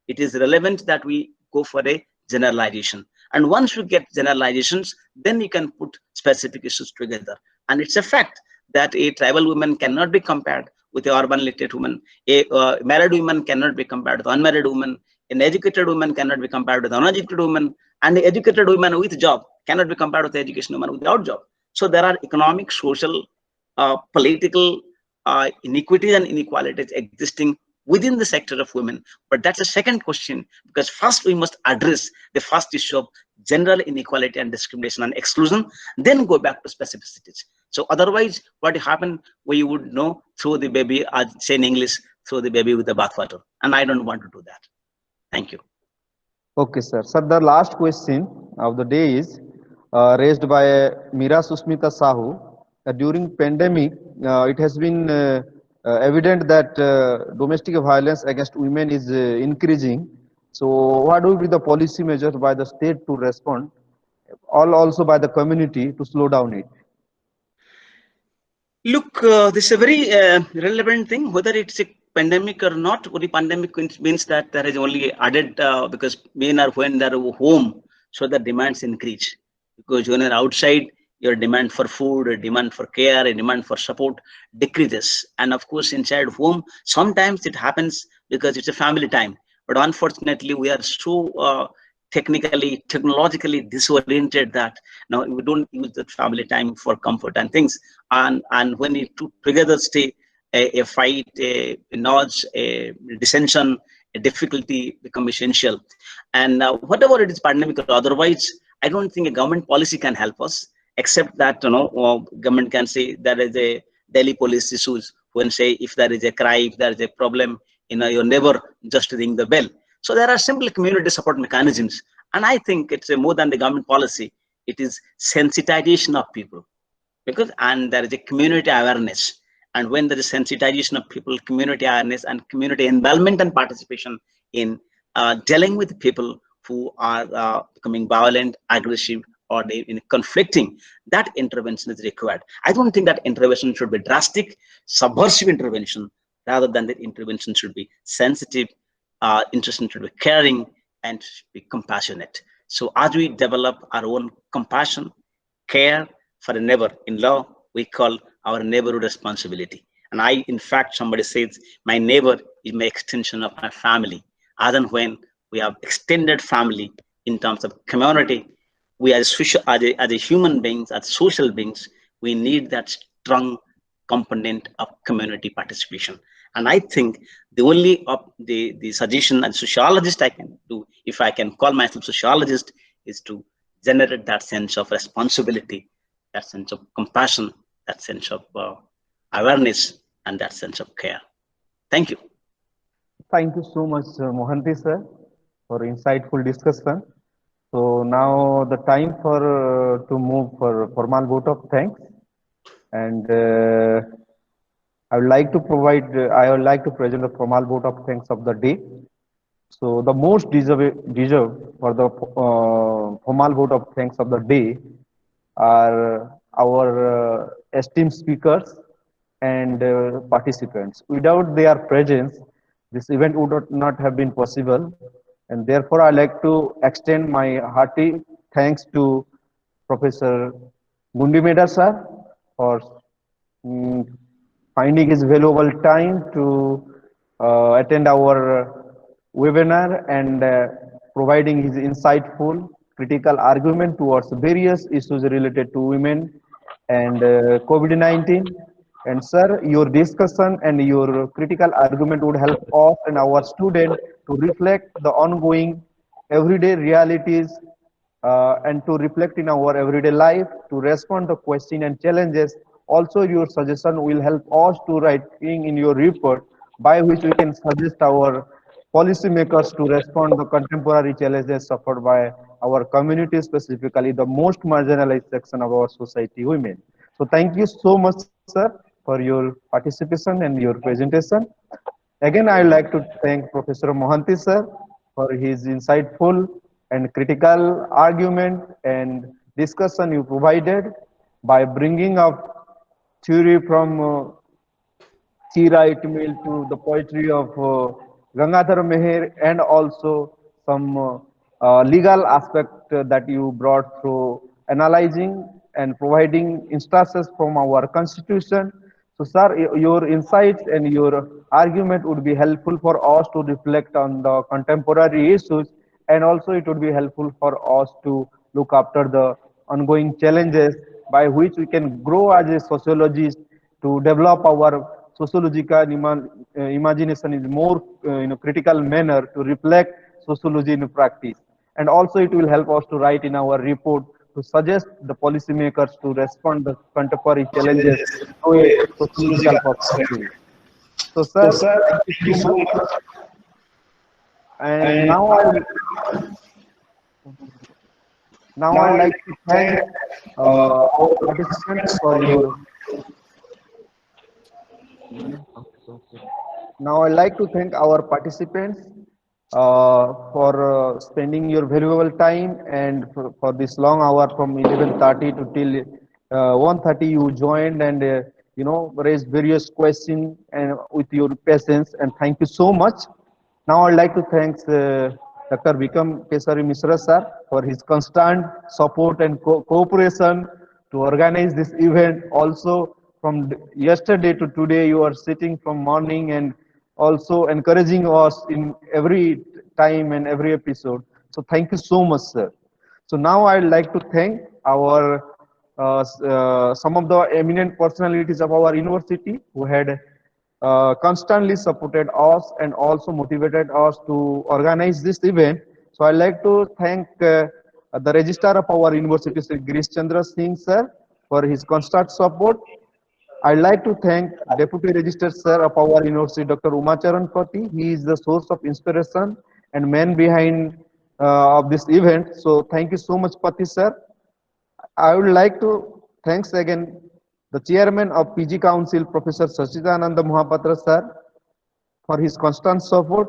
D: it is relevant that we go for a generalization. And once you get generalizations, then you can put specific issues together. And it's a fact that a tribal woman cannot be compared with a urban literate woman. A married woman cannot be compared with unmarried woman. An educated woman cannot be compared with an uneducated woman. And the educated woman with job cannot be compared with the educated woman without job. So there are economic, social, political inequities and inequalities existing within the sector of women. But that's a second question, because first we must address the first issue of general inequality and discrimination and exclusion, then go back to specificities. So otherwise, what happen, we would know, throw the baby, as say in English, throw the baby with the bathwater. And I don't want to do that. Thank you.
C: Okay, sir. Sir, the last question of the day is raised by Meera Susmita Sahu. During pandemic, it has been evident that domestic violence against women is increasing. So, what will be the policy measures by the state to respond, also by the community to slow down it?
D: Look, this is a very relevant thing, whether it's a pandemic or not. Only pandemic means that there is only added because men are when they're home, so the demands increase. Because when you're outside, your demand for food, a demand for care, a demand for support decreases. And of course, inside home, sometimes it happens because it's a family time. But unfortunately, we are so technologically disoriented that now we don't use the family time for comfort and things. And when you two together stay, a fight, a notch, a dissension, a difficulty become essential. And whatever it is, pandemic or otherwise, I don't think a government policy can help us, except that government can say there is a Delhi police issues when say if there is a crime, if there is a problem, your neighbor just ring the bell. So there are simple community support mechanisms, and I think it's more than the government policy. It is sensitization of people, and there is a community awareness. And when there is sensitization of people, community awareness, and community involvement and participation in dealing with people who are becoming violent, aggressive, or in conflicting, that intervention is required. I don't think that intervention should be drastic, subversive intervention, rather than the intervention should be sensitive, intervention should be caring, and should be compassionate. So as we develop our own compassion, care for a neighbor in law, we call our neighborhood responsibility. And in fact, somebody says, my neighbor is my extension of my family. Other than when we have extended family in terms of community, we as a human beings, as social beings, we need that strong component of community participation. And I think the only the suggestion as sociologist I can do, if I can call myself sociologist, is to generate that sense of responsibility, that sense of compassion, that sense of awareness, and that sense of care. Thank you.
C: Thank you so much, Mohanty sir, for insightful discussion. So now the time for to move for formal vote of thanks, and I would like to I would like to present the formal vote of thanks of the day. So the most deserve for the formal vote of thanks of the day are our esteemed speakers and participants. Without their presence, this event would not have been possible. And therefore, I like to extend my hearty thanks to Professor Gundimeda sir for finding his valuable time to attend our webinar and providing his insightful critical argument towards various issues related to women and COVID-19. And sir, your discussion and your critical argument would help us and our students to reflect the ongoing everyday realities and to reflect in our everyday life, to respond to questions and challenges. Also, your suggestion will help us to writing in your report by which we can suggest our policymakers to respond to the contemporary challenges suffered by our community, specifically the most marginalized section of our society, women. So thank you so much, sir, for your participation and your presentation. Again, I would like to thank Professor Mohanty, sir, for his insightful and critical argument and discussion you provided by bringing up theory from Chira Itmil to the poetry of Gangadhar Meher, and also some legal aspect that you brought through analyzing and providing instances from our constitution. So sir, your insights and your argument would be helpful for us to reflect on the contemporary issues, and also it would be helpful for us to look after the ongoing challenges by which we can grow as a sociologist to develop our sociological imagination in more critical manner to reflect sociology in practice. and also it will help us to write in our report to suggest the policymakers to respond to contemporary challenges through a sociological perspective. So, sir, thank you so much. And now I'd like to thank our participants for your. Now I'd like to thank our participants for spending your valuable time, and for this long hour from 11:30 to till 1:30 you joined, and raised various questions and with your patience, and thank you so much. Now I'd like to thank Dr. Vikram Kesari Misra sir for his constant support and cooperation to organize this event. Also, from yesterday to today, you are sitting from morning and also encouraging us in every time and every episode. So thank you so much, sir. So now I'd like to thank our some of the eminent personalities of our university who had constantly supported us and also motivated us to organize this event. So I'd like to thank the registrar of our university, Sri Girish Chandra Singh sir, for his constant support. I'd like to thank Deputy Registrar Sir of our university, Dr. Umacharan Pati. He is the source of inspiration and man behind of this event. So thank you so much, Pati sir. I would like to thanks again the chairman of PG Council, Professor Sachidananda Mohapatra sir, for his constant support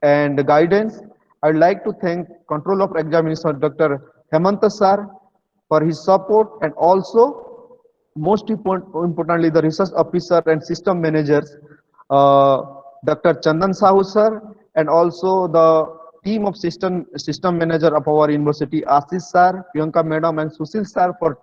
C: and guidance. I would like to thank Control of Examination, Dr. Hemanta sir, for his support, and also most importantly, the research officer and system managers, Dr. Chandan Sahu sir, and also the team of system manager of our university, Ashish sir, Priyanka madam, and Sushil sir for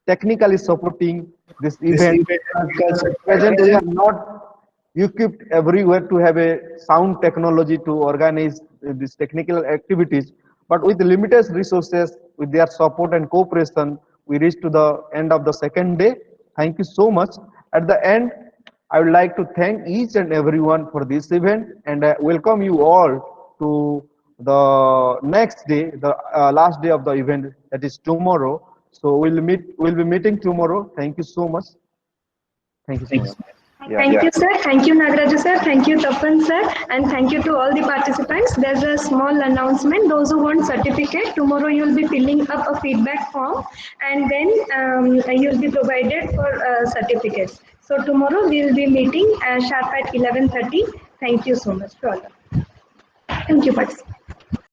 C: technically supporting this event. Because at present we are not equipped everywhere to have a sound technology to organize these technical activities, but with limited resources, with their support and cooperation, we reached to the end of the second day. Thank you so much. At the end, I would like to thank each and everyone for this event, and I welcome you all to the next day, the last day of the event, that is tomorrow. So we'll be meeting tomorrow. Thank you so much. Thank you so much.
B: Thank you, sir. Thank you, Nagaraju sir. Thank you, Tapan sir. And thank you to all the participants. There's a small announcement. Those who want certificate, tomorrow you'll be filling up a feedback form, and then you'll be provided for certificates. So tomorrow we'll be meeting sharp at 11:30. Thank you so much to all. Thank you, participants.